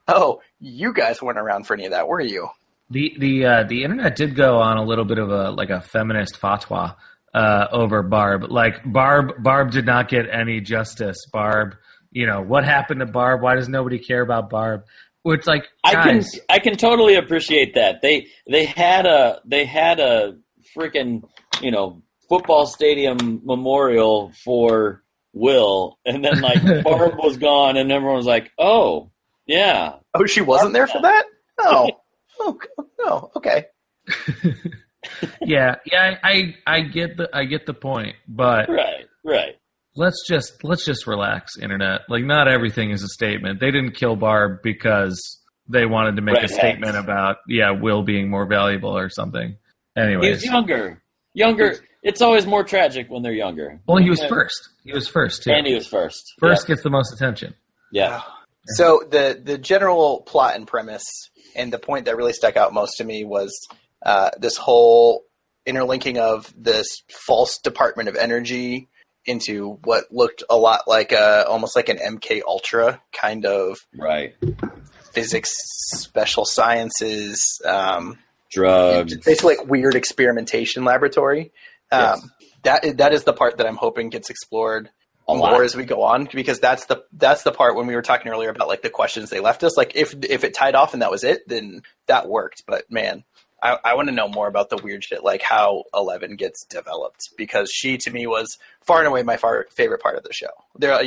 oh, you guys weren't around for any of that, were you? The internet did go on a little bit of a feminist fatwa over Barb. Like Barb did not get any justice. Barb, what happened to Barb? Why does nobody care about Barb? Well, it's like, guys, I can totally appreciate that. They had a freaking football stadium memorial for Will, and then like Barb was gone, and everyone was like, oh yeah. Oh, she wasn't there for that? Oh. Oh no. Okay. yeah. I get the point, but right. Let's just relax, internet. Like, not everything is a statement. They didn't kill Barb because they wanted to make a statement about Will being more valuable or something. Anyways, he's younger. It's always more tragic when they're younger. Well, he was first. He was first too. And he was first. First gets the most attention. Yeah. So the general plot and premise, and the point that really stuck out most to me was this whole interlinking of this false Department of Energy into what looked a lot like almost like an MK Ultra kind of physics, special sciences, drugs, basically like weird experimentation laboratory. That is the part that I'm hoping gets explored more as we go on, because that's the part when we were talking earlier about like the questions they left us. Like if it tied off and that was it, then that worked. But man, I want to know more about the weird shit, like how 11 gets developed, because she to me was far and away my favorite part of the show. There,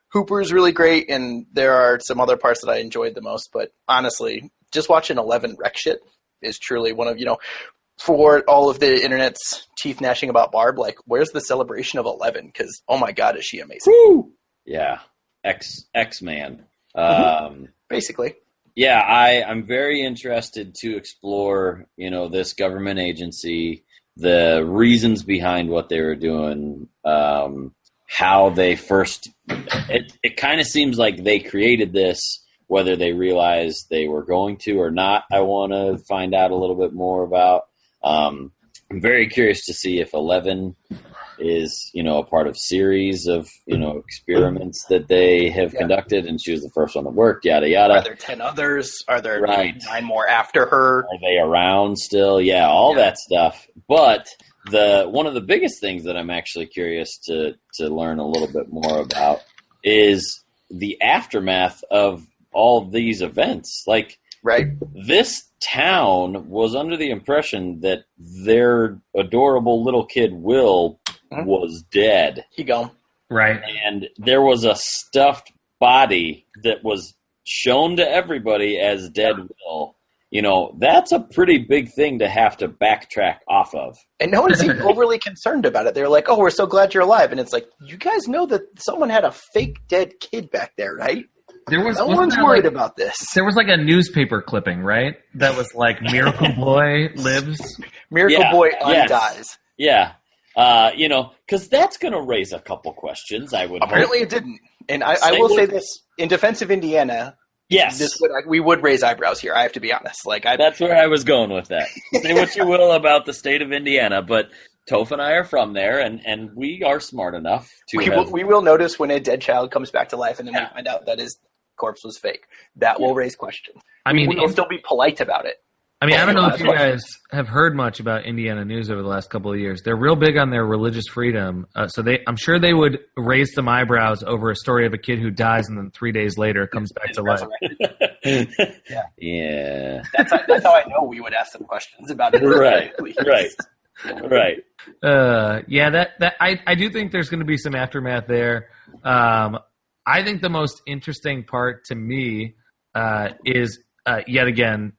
Hooper is really great, and there are some other parts that I enjoyed the most. But honestly, just watching 11 wreck shit is truly one of for all of the internet's teeth gnashing about Barb, like, where's the celebration of 11? Because, oh my God, is she amazing. Woo! Yeah. X-Man. Basically. Yeah, I'm very interested to explore, this government agency, the reasons behind what they were doing, how they first, it kind of seems like they created this, whether they realized they were going to or not. I want to find out a little bit more about. I'm very curious to see if 11 is, a part of series of, experiments that they have conducted, and she was the first one that worked, yada, yada. Are there 10 others? Are there 9 more after her? Are they around still? Yeah, all that stuff. But one of the biggest things that I'm actually curious to learn a little bit more about is the aftermath of all these events. Like, this town was under the impression that their adorable little kid Will was dead. He gone. Right. And there was a stuffed body that was shown to everybody as dead Will, that's a pretty big thing to have to backtrack off of. And no one seemed overly concerned about it. They're like, oh, we're so glad you're alive. And it's like, you guys know that someone had a fake dead kid back there, right? No one's worried about this. There was like a newspaper clipping, right? That was like, Miracle Boy lives. Miracle Boy undies. Yeah. Because that's going to raise a couple questions, I would Apparently hope. it didn't. And I will say this, in defense of Indiana, yes, we would raise eyebrows here, I have to be honest. That's where I was going with that. Say what you will about the state of Indiana, but Toph and I are from there, and we are smart enough to we will notice when a dead child comes back to life, and then we find out that his corpse was fake. That will raise questions. I mean, we'll still be polite about it. I mean, I don't know if you guys have heard much about Indiana news over the last couple of years. They're real big on their religious freedom. So I'm s上they would raise some eyebrows over a story of a kid who dies and then 3 days later comes back to life. Yeah. That's how I know we would ask some questions about it. Right. I do think there's going to be some aftermath there. I think the most interesting part to me is yet again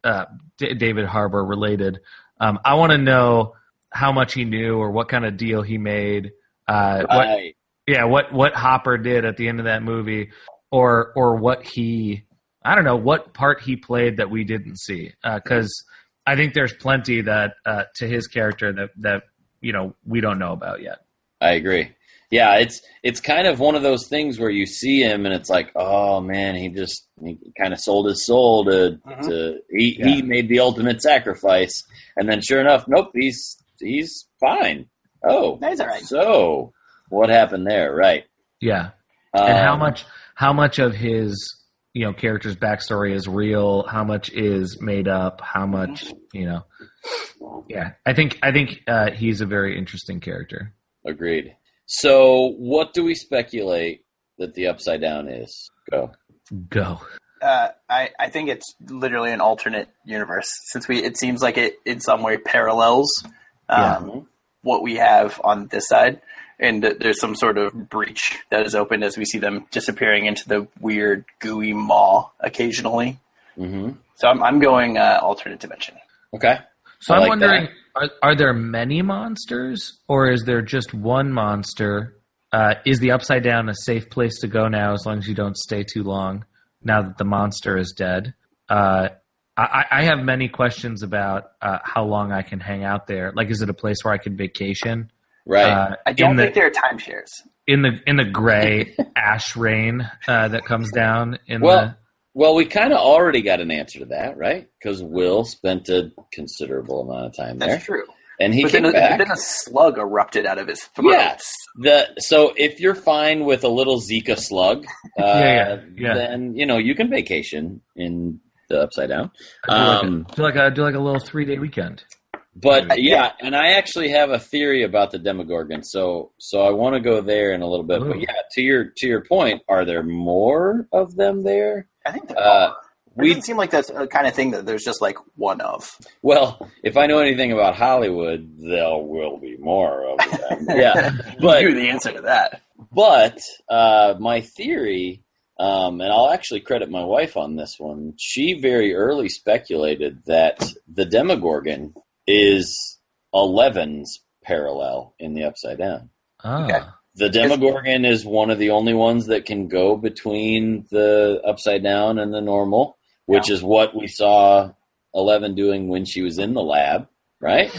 David Harbour related. I want to know how much he knew or what kind of deal he made. What Hopper did at the end of that movie, or what what part he played that we didn't see. Because I think there's plenty that to his character that we don't know about yet. I agree. Yeah, it's kind of one of those things where you see him and it's like, oh man, he kind of sold his soul he made the ultimate sacrifice, and then sure enough, nope, he's fine. Oh, that's all right. So what happened there? Right. Yeah. And how much of his character's backstory is real? How much is made up? How much Yeah, I think he's a very interesting character. Agreed. So, what do we speculate that the Upside Down is? Go. I think it's literally an alternate universe, since it seems like it in some way parallels what we have on this side, and there's some sort of breach that is opened as we see them disappearing into the weird gooey maw occasionally. Mm-hmm. So I'm going alternate dimension. Okay. So I'm wondering, are there many monsters, or is there just one monster? Is the Upside Down a safe place to go now, as long as you don't stay too long, now that the monster is dead? I have many questions about how long I can hang out there. Like, is it a place where I can vacation? Right. I don't think there are timeshares. In the gray ash rain that comes down in Well, we kind of already got an answer to that, right? Because Will spent a considerable amount of time there. That's true. And he came back. Then a slug erupted out of his throat. Yes. So if you're fine with a little Zika slug, then you can vacation in the Upside Down. Do like a little 3-day weekend. But and I actually have a theory about the Demogorgon, so I want to go there in a little bit. Ooh. But to your point, are there more of them there? I think there are. It doesn't seem like that's a kind of thing that there's just like one of. Well, if I know anything about Hollywood, there will be more of them. Yeah, but you knew the answer to that. But my theory, and I'll actually credit my wife on this one. She very early speculated that the Demogorgon is 11's parallel in the Upside Down. Oh. Okay. The Demogorgon is one of the only ones that can go between the Upside Down and the normal, which is what we saw 11 doing when she was in the lab, right?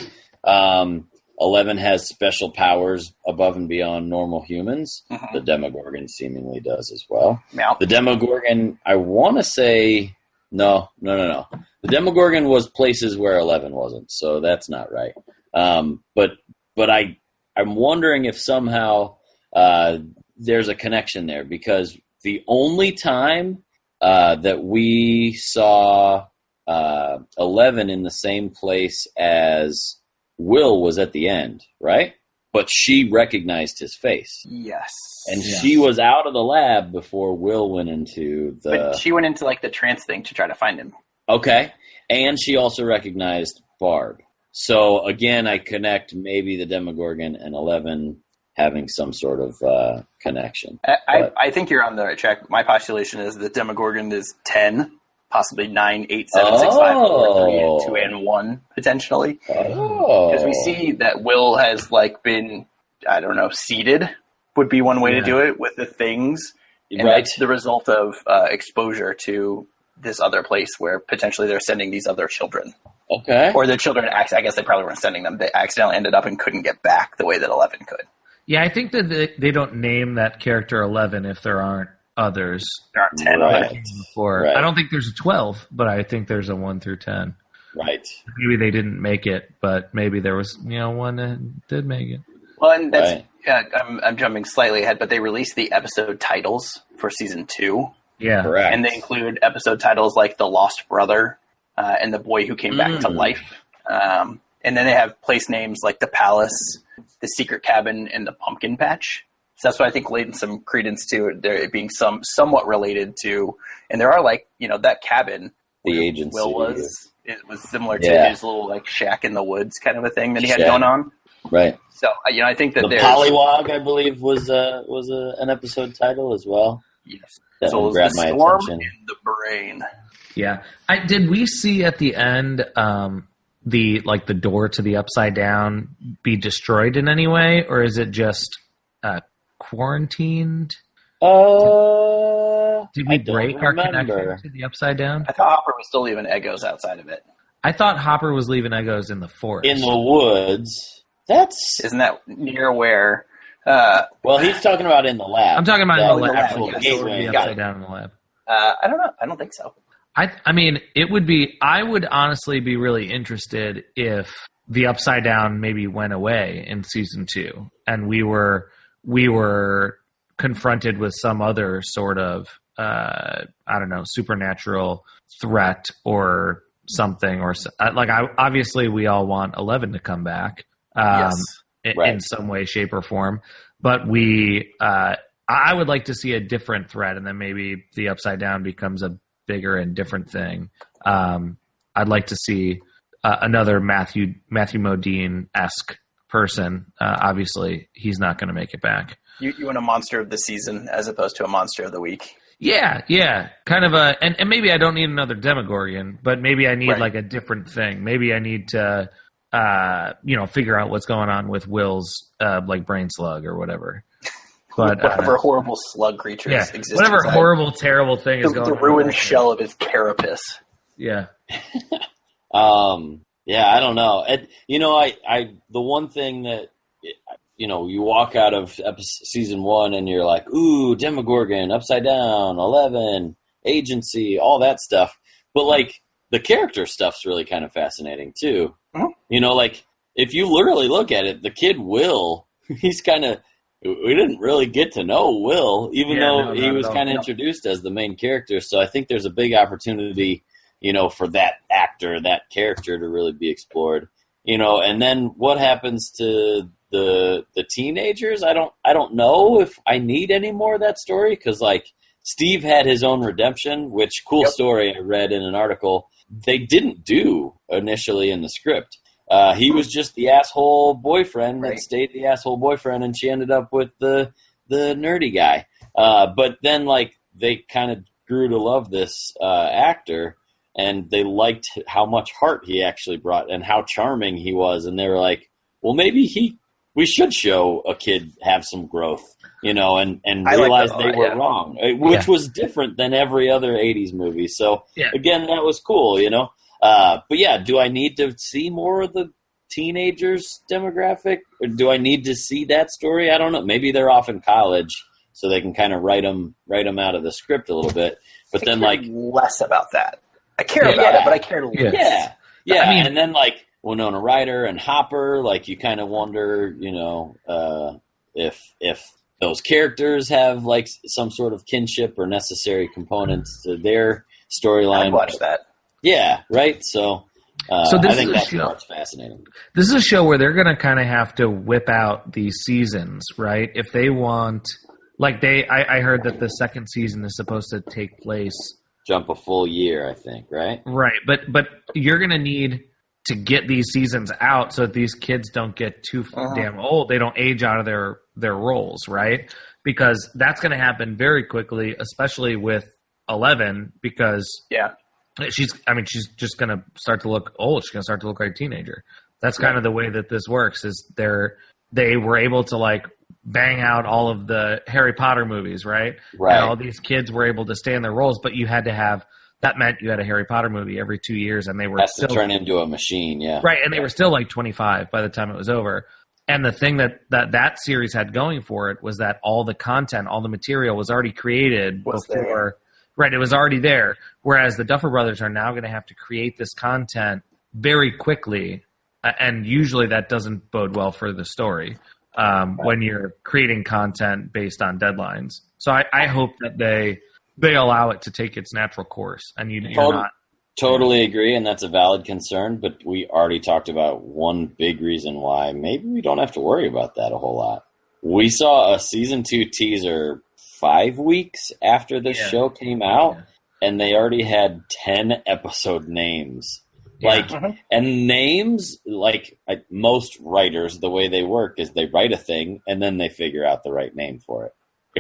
11 has special powers above and beyond normal humans. Mm-hmm. The Demogorgon seemingly does as well. Yeah. The Demogorgon, I want to say... No. The Demogorgon was places where 11 wasn't, so that's not right. But I'm wondering if somehow there's a connection there, because the only time that we saw 11 in the same place as Will was at the end, right? But she recognized his face. Yes. And she was out of the lab before Will went into the... But she went into like the trance thing to try to find him. Okay. And she also recognized Barb. So again, I connect maybe the Demogorgon and 11 having some sort of connection. I think you're on the right track. My postulation is that Demogorgon is 10, possibly 9, 8, 7, 6, 5, 4, 3, 2, and 1, potentially. Because we see that Will has been, I don't know, seeded would be one way to do it with the things. And that's the result of exposure to this other place where potentially they're sending these other children. Okay. Or the children, I guess they probably weren't sending them. They accidentally ended up and couldn't get back the way that 11 could. Yeah, I think that they don't name that character 11 if there aren't others. There aren't 10 others. Right. I don't think there's a 12, but I think there's a 1 through 10. Right. Maybe they didn't make it, but maybe there was one that did make it. Well, and that's I'm jumping slightly ahead, but they released the episode titles for season 2. Yeah, correct. And they include episode titles like The Lost Brother and The Boy Who Came Back to Life. And then they have place names like The Palace, The Secret Cabin, and The Pumpkin Patch. So that's what I think laid some credence to it being somewhat related to. And there are that cabin. The agency. Will it was similar to his little shack in the woods kind of a thing that he had going on. Right. So I think that the Pollywog, I believe, was an episode title as well. Yes. That so one grabbed my storm attention. in the brain. Yeah. Did we see at the end the door to the Upside Down be destroyed in any way, or is it just quarantined? Did we break our connection to the Upside Down? I thought Hopper was still leaving Eggos outside of it. I thought Hopper was leaving Eggos in the forest. In the woods. Isn't that near where? Well, he's talking about in the lab. I'm talking about in the lab. Actual Yes. gateway. The Upside Down in the lab. I don't know. I don't think so. I mean, it would be. I would honestly be really interested if the Upside Down maybe went away in season 2, and we were confronted with some other sort of supernatural threat or something, or obviously we all want 11 to come back in some way, shape, or form, but I would like to see a different threat, and then maybe the Upside Down becomes a bigger and different thing. I'd like to see another Matthew Modine-esque person. Obviously, he's not going to make it back. You want a monster of the season as opposed to a monster of the week. Yeah. Kind of and maybe I don't need another Demogorgon, but maybe I need a different thing. Maybe I need to, figure out what's going on with Will's brain slug or whatever. But whatever horrible slug creatures exist. Whatever horrible, terrible thing is going on. The ruined shell of his carapace. Yeah. I don't know. The one thing that, you walk out of season 1 and you're like, ooh, Demogorgon, Upside Down, 11, Agency, all that stuff. But the character stuff's really kind of fascinating too. Mm-hmm. If you literally look at it, the kid Will, he's kind of, we didn't really get to know Will, even though he was kind of introduced as the main character. So I think there's a big opportunity, for that actor, that character to really be explored. And then what happens to the teenagers? I don't know if I need any more of that story, because Steve had his own redemption, which story I read in an article they didn't do initially in the script. He was just the asshole boyfriend that stayed the asshole boyfriend, and she ended up with the nerdy guy. But then they kind of grew to love this actor, and they liked how much heart he actually brought and how charming he was, and they were like, well, maybe we should show a kid have some growth, and realize they were wrong, which was different than every other 80s movie. So, again, that was cool, But, do I need to see more of the teenagers demographic? Or do I need to see that story? I don't know. Maybe they're off in college, so they can kind of write them out of the script a little bit. But then, less about that. I care about it, but I care less. Yeah. I mean, and then, Winona Ryder and Hopper, you kind of wonder, if those characters have some sort of kinship or necessary components to their storyline. I'd watch that. Yeah, right. So I think that's what's fascinating. This is a show where they're going to kind of have to whip out these seasons, right? If they want, I heard that the second season is supposed to take place. Jump a full year, I think, right? Right, but you're going to need to get these seasons out so that these kids don't get too damn old. They don't age out of their roles, right? Because that's going to happen very quickly, especially with 11, because she's just going to start to look old. She's going to start to look like a teenager. That's kind of the way that this works. Is they were able to like bang out all of the Harry Potter movies, right? Right. And all these kids were able to stay in their roles, but you had to have. That meant you had a Harry Potter movie every 2 years, and they were still to turn into a machine, right. And they were still like 25 by the time it was over. And the thing that series had going for it was that all the content, all the material was already created before. Right, it was already there. Whereas the Duffer Brothers are now going to have to create this content very quickly, and usually that doesn't bode well for the story when you're creating content based on deadlines. So I hope that they allow it to take its natural course, and you're not. Totally agree, and that's a valid concern, but we already talked about one big reason why maybe we don't have to worry about that a whole lot. We saw a season 2 teaser 5 weeks after this show came out, and they already had 10 episode names. And names, like most writers, the way they work is they write a thing, and then they figure out the right name for it.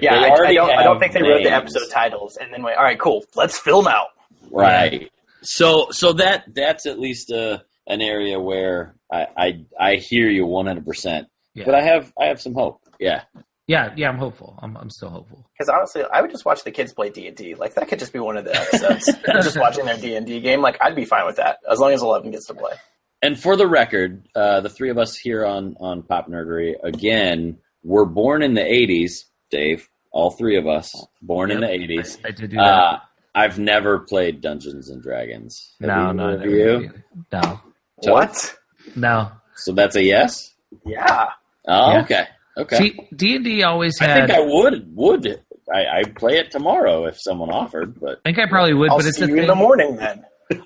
I don't think they wrote the episode titles and then went, all right, cool, let's film out. Right. So that's at least an area where I hear you 100%. Yeah. But I have some hope. Yeah. Yeah, I'm hopeful. I'm still hopeful. Because honestly, I would just watch the kids play D&D. Like, that could just be one of the episodes. Just watching their D&D game. Like, I'd be fine with that, as long as 11 gets to play. And for the record, the three of us here on Pop Nerdery, again, were born in the 80s. Dave, all three of us, born in the 80s. I did do that. I've never played Dungeons and Dragons. No. So, what? No. So that's a yes? Yeah. Oh, yeah. Okay. See, D&D always had... I think I would. I'd play it tomorrow if someone offered, but... I think I probably would, I'll but it's see you in the morning then.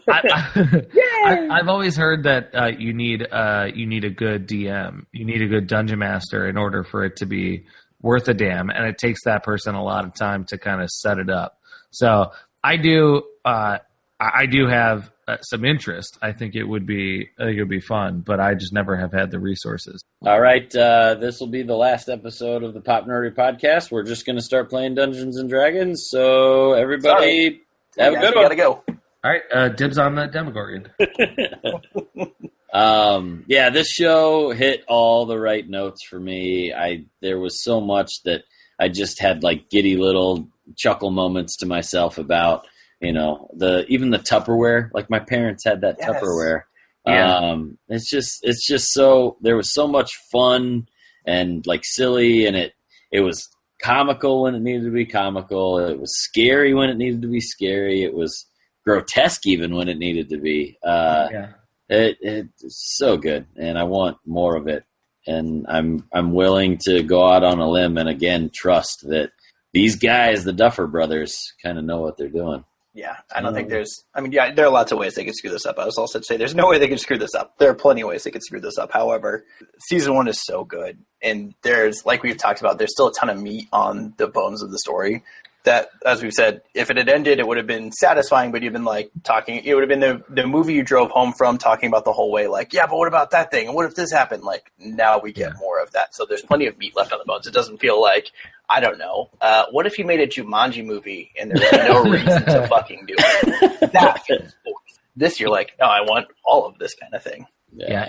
I've always heard that you need a good DM. You need a good dungeon master in order for it to be worth a damn, and it takes that person a lot of time to kind of set it up. So I do have some interest. I think it would be fun, but I just never have had the resources. All right, this will be the last episode of the Pop Nerdery Podcast. We're just going to start playing Dungeons and Dragons. So everybody, have a good one. Gotta go. All right, dibs on the Demogorgon. This show hit all the right notes for me. There was so much that I just had like giddy little chuckle moments to myself about, even the Tupperware. Like, my parents had that Tupperware. Yeah. It's just so, there was so much fun and like silly, and it was comical when it needed to be comical. It was scary when it needed to be scary. It was grotesque even when it needed to be. It's so good, and I want more of it. And I'm willing to go out on a limb and again trust that these guys, the Duffer Brothers, kind of know what they're doing. Yeah, I don't think there are lots of ways they could screw this up. I was also to say there's no way they could screw this up. There are plenty of ways they could screw this up. However, season 1 is so good, and there's, like we've talked about, there's still a ton of meat on the bones of the story. That, as we've said, if it had ended, it would have been satisfying, but you've been like talking, it would have been the movie you drove home from talking about the whole way, like, yeah, but what about that thing? And what if this happened? Like, now we get more of that. So there's plenty of meat left on the bones. It doesn't feel like, I don't know, what if you made a Jumanji movie and there was no reason to fucking do it? That feels boring. This, you're like, no, I want all of this kind of thing. Yeah,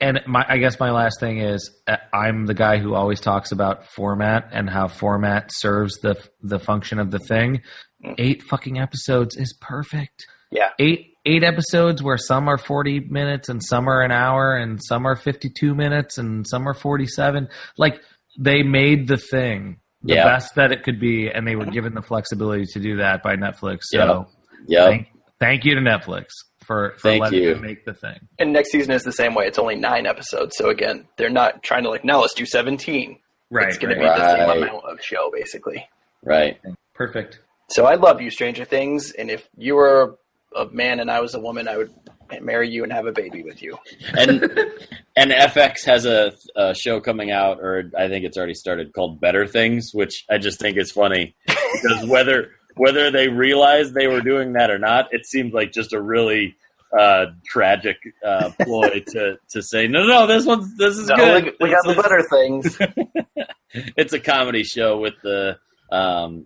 and I guess my last thing is I'm the guy who always talks about format and how format serves the function of the thing. 8 fucking episodes is perfect. Yeah. 8 episodes where some are 40 minutes and some are an hour and some are 52 minutes and some are 47. Like, they made the thing the best that it could be, and they were given the flexibility to do that by Netflix. So thank you to Netflix for letting them make the thing. And next season is the same way. It's only 9 episodes. So again, they're not trying to like, now let's do 17. Right. It's going to be the same amount of show, basically. Right. Perfect. So I love you, Stranger Things. And if you were a man and I was a woman, I would marry you and have a baby with you. And FX has a show coming out, or I think it's already started, called Better Things, which I just think is funny because whether they realized they were doing that or not, it seems like just a really tragic ploy to say no. This is good. We got the better things. It's a comedy show with the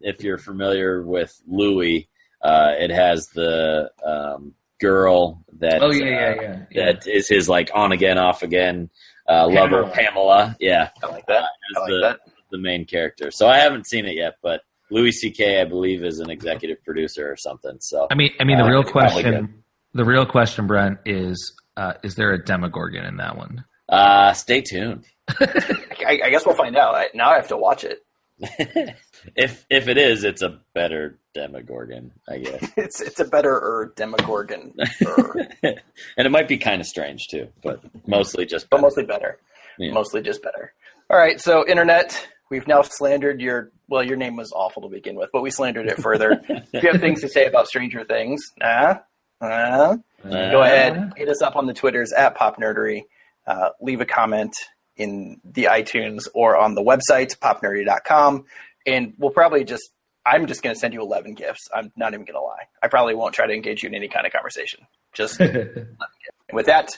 if you're familiar with Louis, it has the girl that that is his like on again off again lover Pamela. Yeah, I like that. The main character. So I haven't seen it yet, but Louis C.K. I believe is an executive producer or something. So I mean the real question, Brent, is there a Demogorgon in that one? Stay tuned. I guess we'll find out. Now I have to watch it. If it is, it's a better Demogorgon, I guess. It's a better Demogorgon. And it might be kind of strange too, but mostly just better. But mostly better. Yeah. Mostly just better. All right, so Internet, we've now slandered your name was awful to begin with, but we slandered it further. If you have things to say about Stranger Things, go ahead, hit us up on the Twitters at PopNerdery. Leave a comment in the iTunes or on the website, popnerdery.com. And I'm just going to send you 11 gifts. I'm not even going to lie. I probably won't try to engage you in any kind of conversation. Just 11 gifts. With that,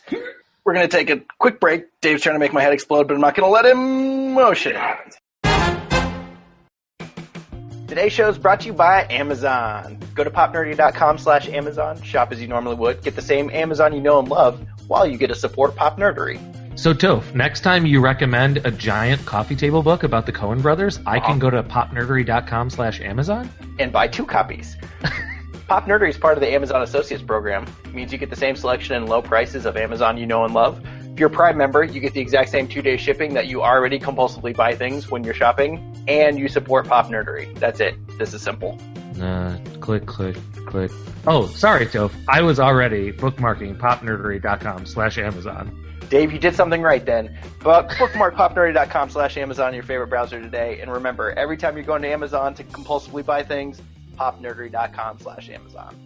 we're going to take a quick break. Dave's trying to make my head explode, but I'm not going to let him. Oh, shit happens. Today's show is brought to you by Amazon. Go to popnerdy.com/Amazon. Shop as you normally would. Get the same Amazon you know and love while you get to support Pop Nerdery. So, Toph, next time you recommend a giant coffee table book about the Coen brothers, I can go to popnerdery.com/Amazon and buy 2 copies. Pop Nerdery is part of the Amazon Associates program. It means you get the same selection and low prices of Amazon you know and love. If you're a Prime member, you get the exact same 2-day shipping that you already compulsively buy things when you're shopping, and you support Pop Nerdery. That's it. This is simple. Click. Oh, sorry, Toph. I was already bookmarking popnerdery.com/Amazon. Dave, you did something right then. But bookmark popnerdery.com/Amazon in your favorite browser today. And remember, every time you're going to Amazon to compulsively buy things, popnerdery.com/Amazon.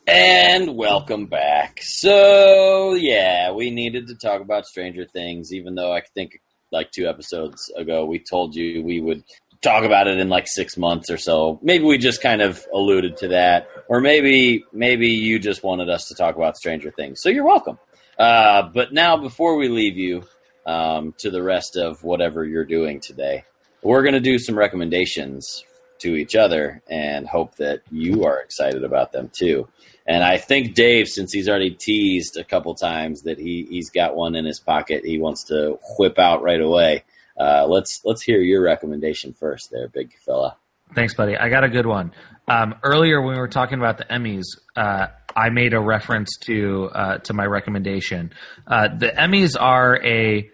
And welcome back. So, yeah, we needed to talk about Stranger Things, even though I think like 2 episodes ago we told you we would talk about it in like 6 months or so. Maybe we just kind of alluded to that. Or maybe you just wanted us to talk about Stranger Things. So you're welcome. But now, before we leave you to the rest of whatever you're doing today, we're going to do some recommendations to each other and hope that you are excited about them too. And I think Dave, since he's already teased a couple times that he's got one in his pocket he wants to whip out right away. Let's hear your recommendation first there, big fella. Thanks, buddy. I got a good one. Earlier when we were talking about the Emmys, I made a reference to my recommendation. The Emmys are a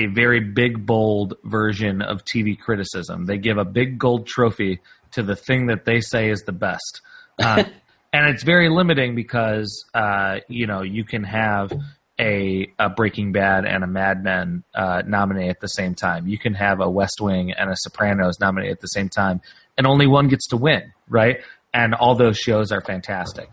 very big, bold version of TV criticism. They give a big gold trophy to the thing that they say is the best. And it's very limiting because, you can have a Breaking Bad and a Mad Men nominate at the same time. You can have a West Wing and a Sopranos nominate at the same time, and only one gets to win, right? And all those shows are fantastic.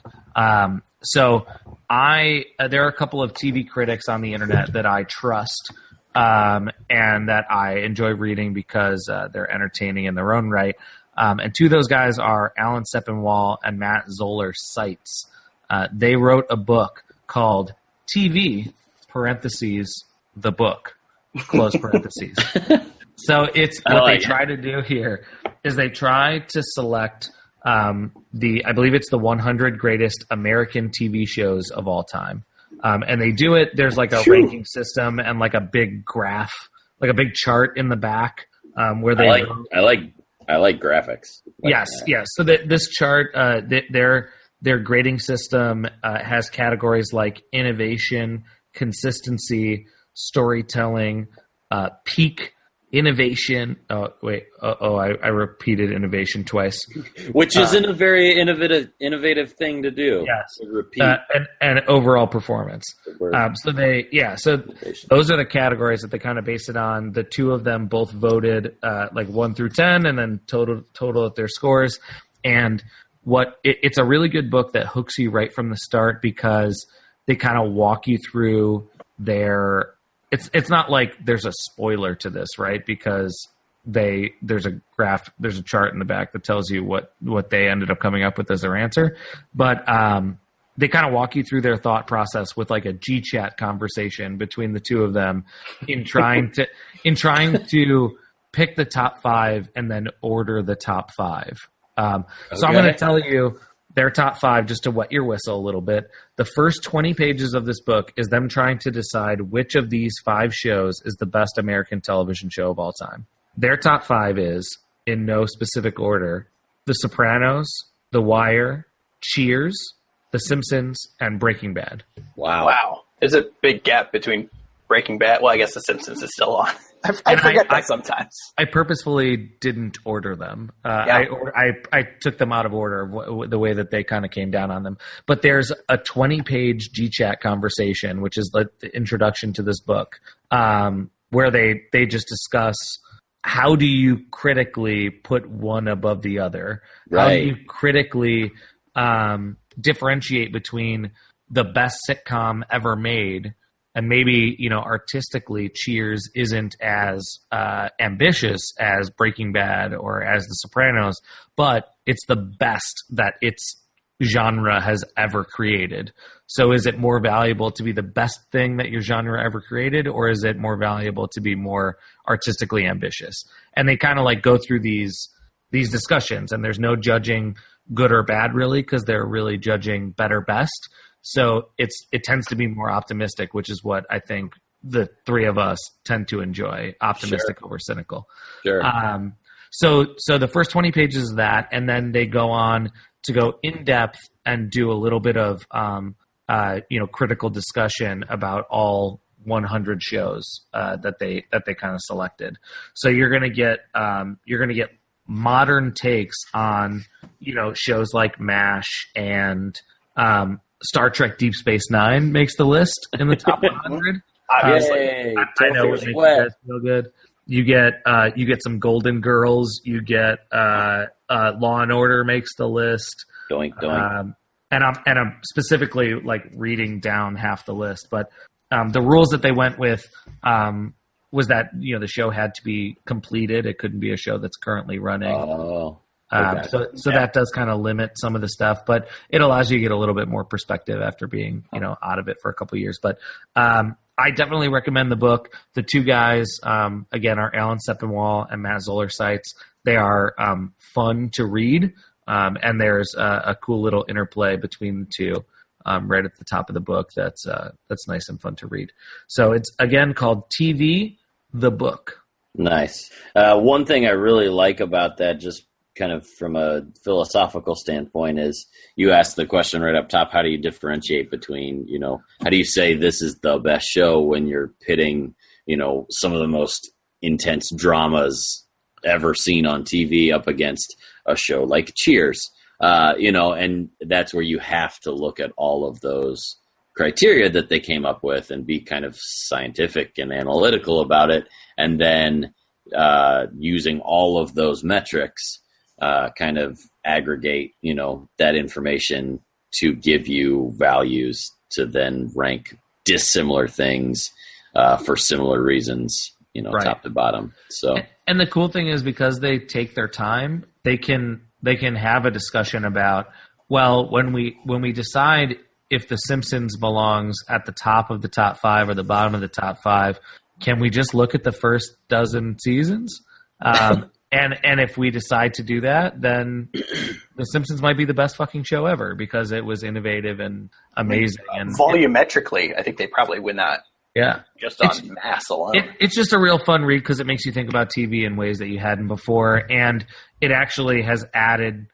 So there are a couple of TV critics on the internet that I trust and that I enjoy reading because they're entertaining in their own right. And 2 of those guys are Alan Sepinwall and Matt Zoller Seitz. They wrote a book called TV, parentheses, the book, close parentheses. So it's what they try to do here is they try to select I believe it's the 100 greatest American TV shows of all time. And they do it, there's like a ranking system and like a big graph, like a big chart in the back where they I like graphics. Yes. So this chart, their grading system has categories like innovation, consistency, storytelling, peak innovation. I repeated innovation twice, which isn't a very innovative thing to do. Yes, to repeat and overall performance. So those are the categories that they kind of base it on. The 2 of them both voted like 1 through 10, and then total at their scores. And it's a really good book that hooks you right from the start because they kind of walk you through their. It's not like there's a spoiler to this, right? Because there's a chart in the back that tells you what they ended up coming up with as their answer. But they kind of walk you through their thought process with like a G-chat conversation between the two of them in trying to pick the top 5 and then order the top 5. So I'm going to tell you their top 5 just to wet your whistle a little bit. The first 20 pages of this book is them trying to decide which of these 5 shows is the best American television show of all time. Their top 5 is, in no specific order, The Sopranos, The Wire, Cheers, The Simpsons, and Breaking Bad. Wow. There's a big gap between Breaking Bad. Well, I guess The Simpsons is still on. I forget that sometimes. I purposefully didn't order them. I took them out of order, the way that they kind of came down on them. But there's a 20-page G-chat conversation, which is the introduction to this book, where they just discuss how do you critically put one above the other? Right. How do you critically differentiate between the best sitcom ever made and maybe, artistically Cheers isn't as ambitious as Breaking Bad or as The Sopranos, but it's the best that its genre has ever created. So is it more valuable to be the best thing that your genre ever created, or is it more valuable to be more artistically ambitious? And they kind of like go through these discussions, and there's no judging good or bad really, because they're really judging better best. So it tends to be more optimistic, which is what I think the three of us tend to enjoy, optimistic over cynical. Sure. So the first 20 pages is that, and then they go on to go in depth and do a little bit of critical discussion about all 100 shows that they kind of selected. So you're gonna get modern takes on shows like MASH and Star Trek Deep Space Nine makes the list in the top 100. Obviously, I know what makes you guys feel good. You get some Golden Girls. You get Law and Order makes the list. Doink doink. And I'm specifically like reading down half the list, but the rules that they went with was that the show had to be completed. It couldn't be a show that's currently running. Oh. Okay. So that does kind of limit some of the stuff, but it allows you to get a little bit more perspective after being, out of it for a couple of years. But I definitely recommend the book. The two guys, again, are Alan Sepinwall and Matt Zoller Seitz. They are fun to read, and there's a cool little interplay between the two right at the top of the book that's nice and fun to read. So it's, again, called TV, the Book. Nice. One thing I really like about that, just kind of from a philosophical standpoint, is you asked the question right up top, how do you differentiate between, how do you say this is the best show when you're pitting, some of the most intense dramas ever seen on TV up against a show like Cheers, and that's where you have to look at all of those criteria that they came up with and be kind of scientific and analytical about it. And then using all of those metrics, kind of aggregate, that information to give you values to then rank dissimilar things for similar reasons, right, top to bottom. So, and the cool thing is, because they take their time, they can have a discussion about, well, when we decide if The Simpsons belongs at the top of the top 5 or the bottom of the top 5, can we just look at the first dozen seasons? And if we decide to do that, then The Simpsons might be the best fucking show ever because it was innovative and amazing. And volumetrically, I think they probably win that. Yeah. Just on mass alone. It's just a real fun read because it makes you think about TV in ways that you hadn't before. And it actually has added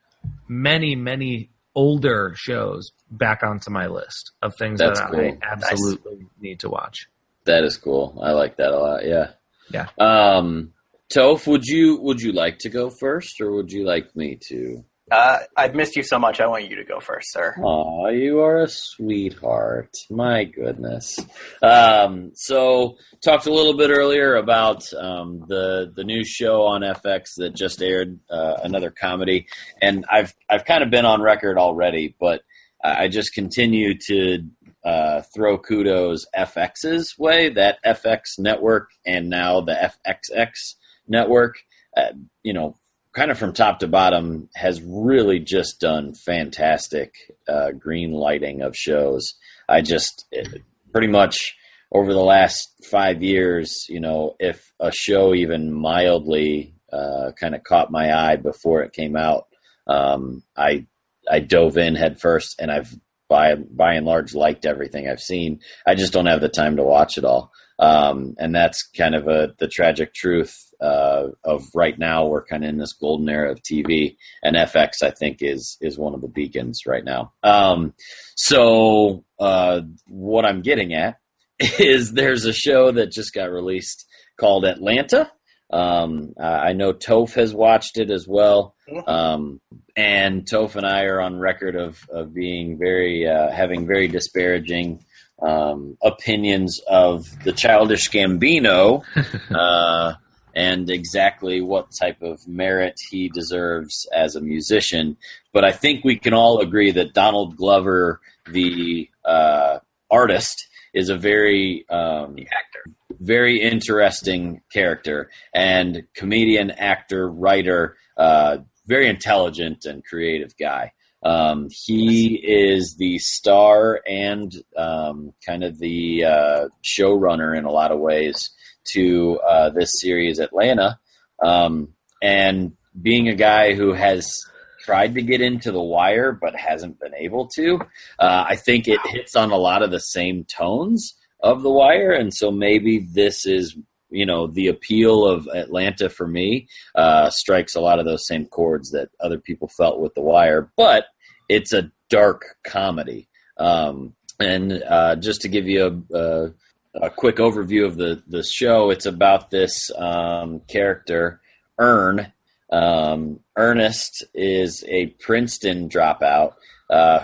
many, many older shows back onto my list of things That's that cool. I absolutely need to watch. That is cool. I like that a lot. Yeah. Yeah. Toph, would you like to go first, or would you like me to? I've missed you so much. I want you to go first, sir. Aw, you are a sweetheart. My goodness. So, talked a little bit earlier about the new show on FX that just aired, another comedy, and I've kind of been on record already, but I just continue to throw kudos FX's way, that FX network, and now the FXX network. kind of from top to bottom, has really just done fantastic green lighting of shows. Pretty much over the last 5 years, if a show even mildly kind of caught my eye before it came out, I dove in head first, and I've by and large liked everything I've seen. I just don't have the time to watch it all. And that's kind of the tragic truth of right now. We're kind of in this golden era of TV, and FX, I think, is one of the beacons right now. So what I'm getting at is there's a show that just got released called Atlanta. I know Toph has watched it as well. And Toph and I are on record of being having very disparaging opinions of the Childish Gambino and exactly what type of merit he deserves as a musician. But I think we can all agree that Donald Glover, the artist, is a very very interesting character and comedian, actor, writer, very intelligent and creative guy. He is the star and kind of the showrunner in a lot of ways to this series Atlanta. And being a guy who has tried to get into The Wire but hasn't been able to, I think it hits on a lot of the same tones of The Wire. And so maybe this is, the appeal of Atlanta for me strikes a lot of those same chords that other people felt with The Wire, but it's a dark comedy. And just to give you a quick overview of the show, it's about this character, Ernest is a Princeton dropout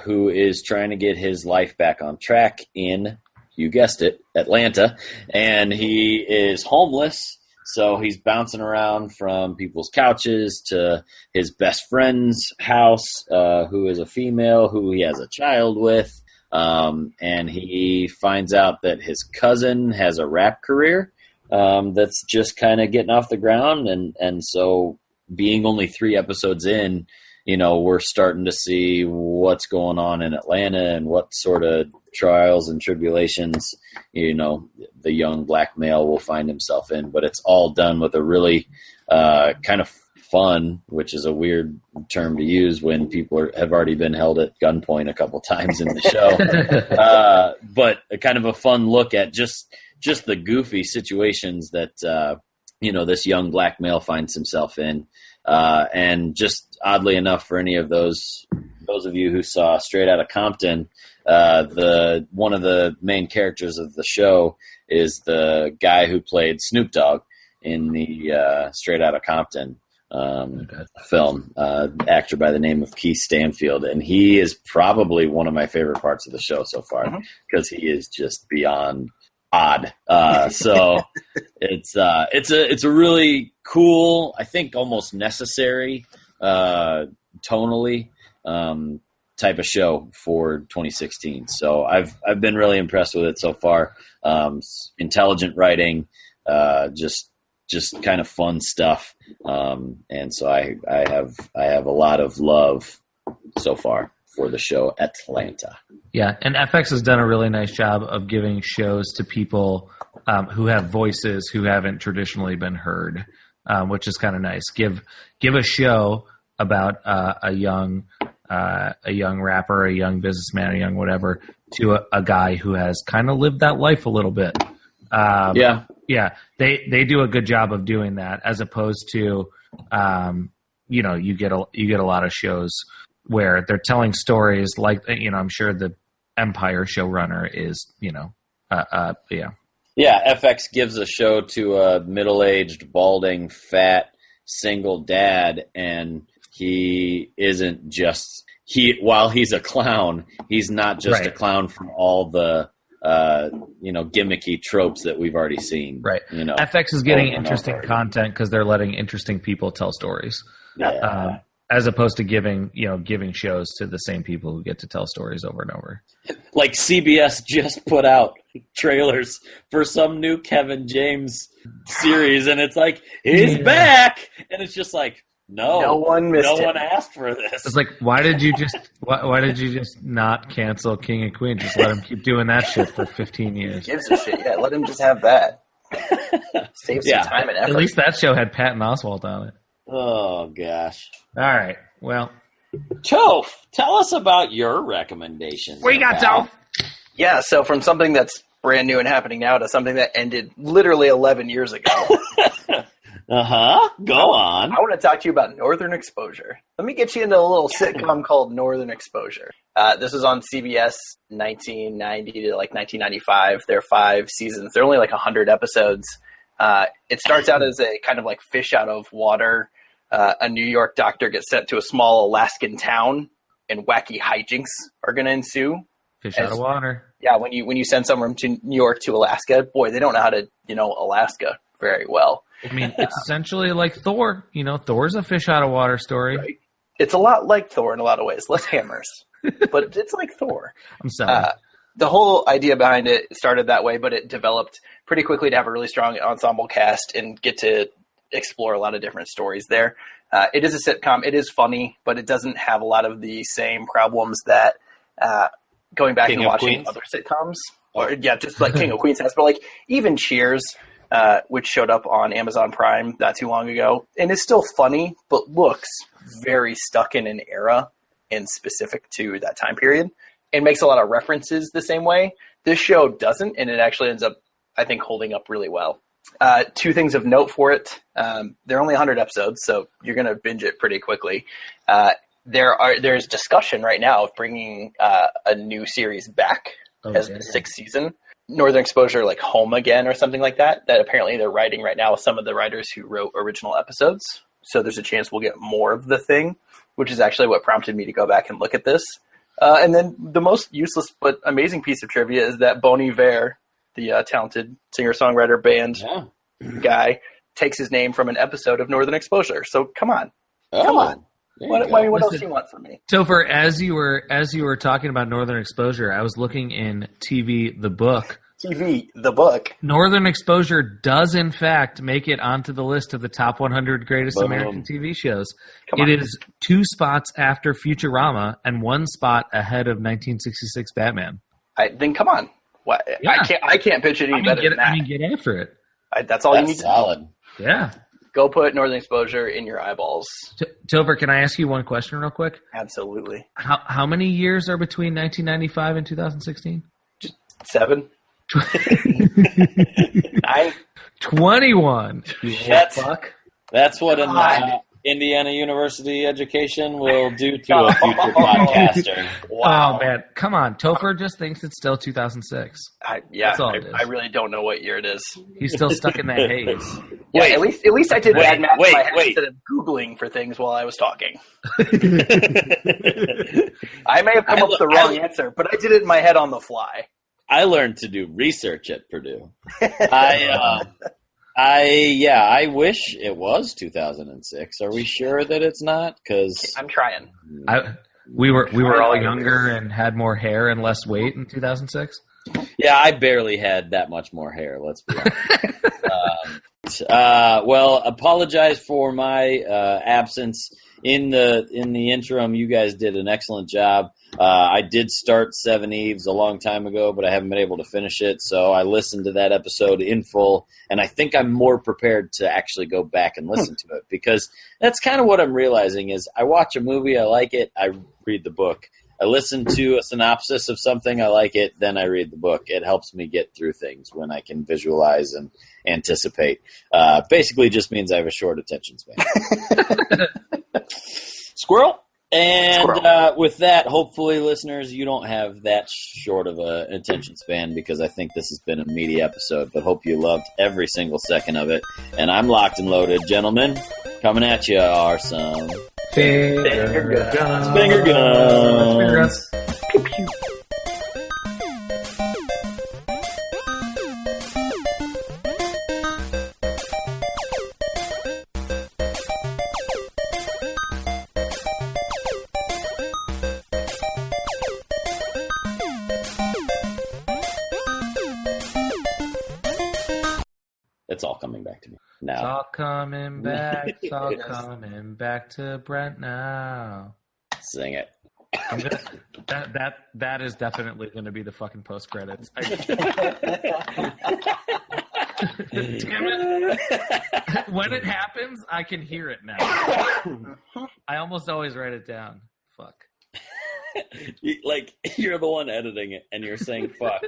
who is trying to get his life back on track in, you guessed it, Atlanta. And he is homeless, so he's bouncing around from people's couches to his best friend's house, who is a female who he has a child with. And he finds out that his cousin has a rap career that's just kind of getting off the ground. And so being only 3 episodes in, we're starting to see what's going on in Atlanta and what sort of trials and tribulations, the young black male will find himself in. But it's all done with a really kind of fun, which is a weird term to use when people have already been held at gunpoint a couple times in the show. But a kind of a fun look at just the goofy situations that, this young black male finds himself in. And just oddly enough, for any of those of you who saw Straight Outta Compton, one of the main characters of the show is the guy who played Snoop Dogg in the Straight Outta Compton film, actor by the name of Keith Stanfield, and he is probably one of my favorite parts of the show so far because he is just beyond odd. So it's a really cool, I think almost necessary, tonally type of show for 2016. So I've been really impressed with it so far. Intelligent writing, just kind of fun stuff. And so I have a lot of love so far for the show Atlanta. Yeah, and FX has done a really nice job of giving shows to people who have voices who haven't traditionally been heard, which is kind of nice. Give a show about a young rapper, a young businessman, a young whatever, to a guy who has kind of lived that life a little bit. Yeah, they do a good job of doing that, as opposed to, you get a lot of shows where they're telling stories like, I'm sure the Empire showrunner is, yeah. Yeah, FX gives a show to a middle-aged, balding, fat, single dad, and he isn't just while he's a clown, he's not just a clown from all the gimmicky tropes that we've already seen. Right. FX is getting interesting content because they're letting interesting people tell stories. Yeah. As opposed to giving shows to the same people who get to tell stories over and over. Like CBS just put out trailers for some new Kevin James series, and it's like, he's back, and it's just like, no one asked for this. It's like, why did you just not cancel King and Queen? Just let him keep doing that shit for 15 years. Who gives a shit? Yeah, let him just have that. Save some time and effort. At least that show had Patton Oswalt on it. Oh gosh. All right. Well, Toph, tell us about your recommendations. We got Toph. Yeah, so from something that's brand new and happening now to something that ended literally 11 years ago. Go on. I want to talk to you about Northern Exposure. Let me get you into a little sitcom called Northern Exposure. This was on CBS 1990 to 1995. There are 5 seasons. They're only 100 episodes. It starts out as a kind of fish out of water. A New York doctor gets sent to a small Alaskan town, and wacky hijinks are going to ensue. Fish out of water. Yeah, when you send someone to New York to Alaska, boy, they don't know how to Alaska very well. I mean, it's essentially like Thor. Thor's a fish out of water story. Right? It's a lot like Thor in a lot of ways. Less hammers, but it's like Thor. I'm sorry. The whole idea behind it started that way, but it developed pretty quickly to have a really strong ensemble cast and get to explore a lot of different stories there. It is a sitcom. It is funny, but it doesn't have a lot of the same problems that going back and watching other sitcoms. Or just like King of Queens has. But even Cheers, which showed up on Amazon Prime not too long ago, and is still funny, but looks very stuck in an era and specific to that time period, and makes a lot of references the same way. This show doesn't, and it actually ends up, I think, holding up really well. 2 things of note for it. They're only 100 episodes, so you're going to binge it pretty quickly. There's discussion right now of bringing a new series back as the 6th season. Northern Exposure, Home Again or something like that apparently they're writing right now with some of the writers who wrote original episodes. So there's a chance we'll get more of the thing, which is actually what prompted me to go back and look at this. And then the most useless but amazing piece of trivia is that Bon Iver, the talented singer-songwriter band guy, takes his name from an episode of Northern Exposure. So come on. Come on. What else do you want from me? Topher, as you were talking about Northern Exposure, I was looking in TV The Book. TV The Book. Northern Exposure does, in fact, make it onto the list of the top 100 greatest American TV shows. It is 2 spots after Futurama and 1 spot ahead of 1966 Batman. Then come on. What? Yeah. I can't pitch it any better than that. Get after it. That's all you need solid. to do. Yeah. Go put Northern Exposure in your eyeballs. Topher, can I ask you one question real quick? Absolutely. How many years are between 1995 and 2016? Just 7. 9. 21. That's what an Indiana University education will do to a future podcaster. Wow. Oh, man. Come on. Topher just thinks it's still 2006. That's all it is. I really don't know what year it is. He's still stuck in that haze. Wait, at least I did bad math in my head instead of Googling for things while I was talking. I may have come up with the wrong answer, but I did it in my head on the fly. I learned to do research at Purdue. I wish it was 2006. Are we sure that it's not? Because I'm trying. We were all younger and had more hair and less weight in 2006. Yeah, I barely had that much more hair. Let's be honest. Well, apologize for my absence in the interim. You guys did an excellent job. I did start Seven Eves a long time ago, but I haven't been able to finish it. So I listened to that episode in full, and I think I'm more prepared to actually go back and listen to it, because that's kind of what I'm realizing is I watch a movie, I like it, I read the book. I listen to a synopsis of something, I like it, then I read the book. It helps me get through things when I can visualize and anticipate. Basically just means I have a short attention span. Squirrel? And with that, hopefully, listeners, you don't have that short of an attention span, because I think this has been a meaty episode, but hope you loved every single second of it. And I'm locked and loaded, gentlemen. Coming at you are some finger guns. Finger guns. Finger guns. Pew, pew. It's all coming back to me now. It's all coming back. It's all coming back to Brent now. Sing it. That is definitely going to be the fucking post credits. Damn it! When it happens, I can hear it now. I almost always write it down. Fuck. You're the one editing it, and you're saying "fuck."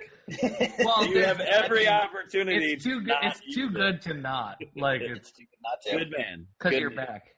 Well, you have every opportunity. It's too good. It's too good to not. Like it's too good not to. Good man. Because you're back.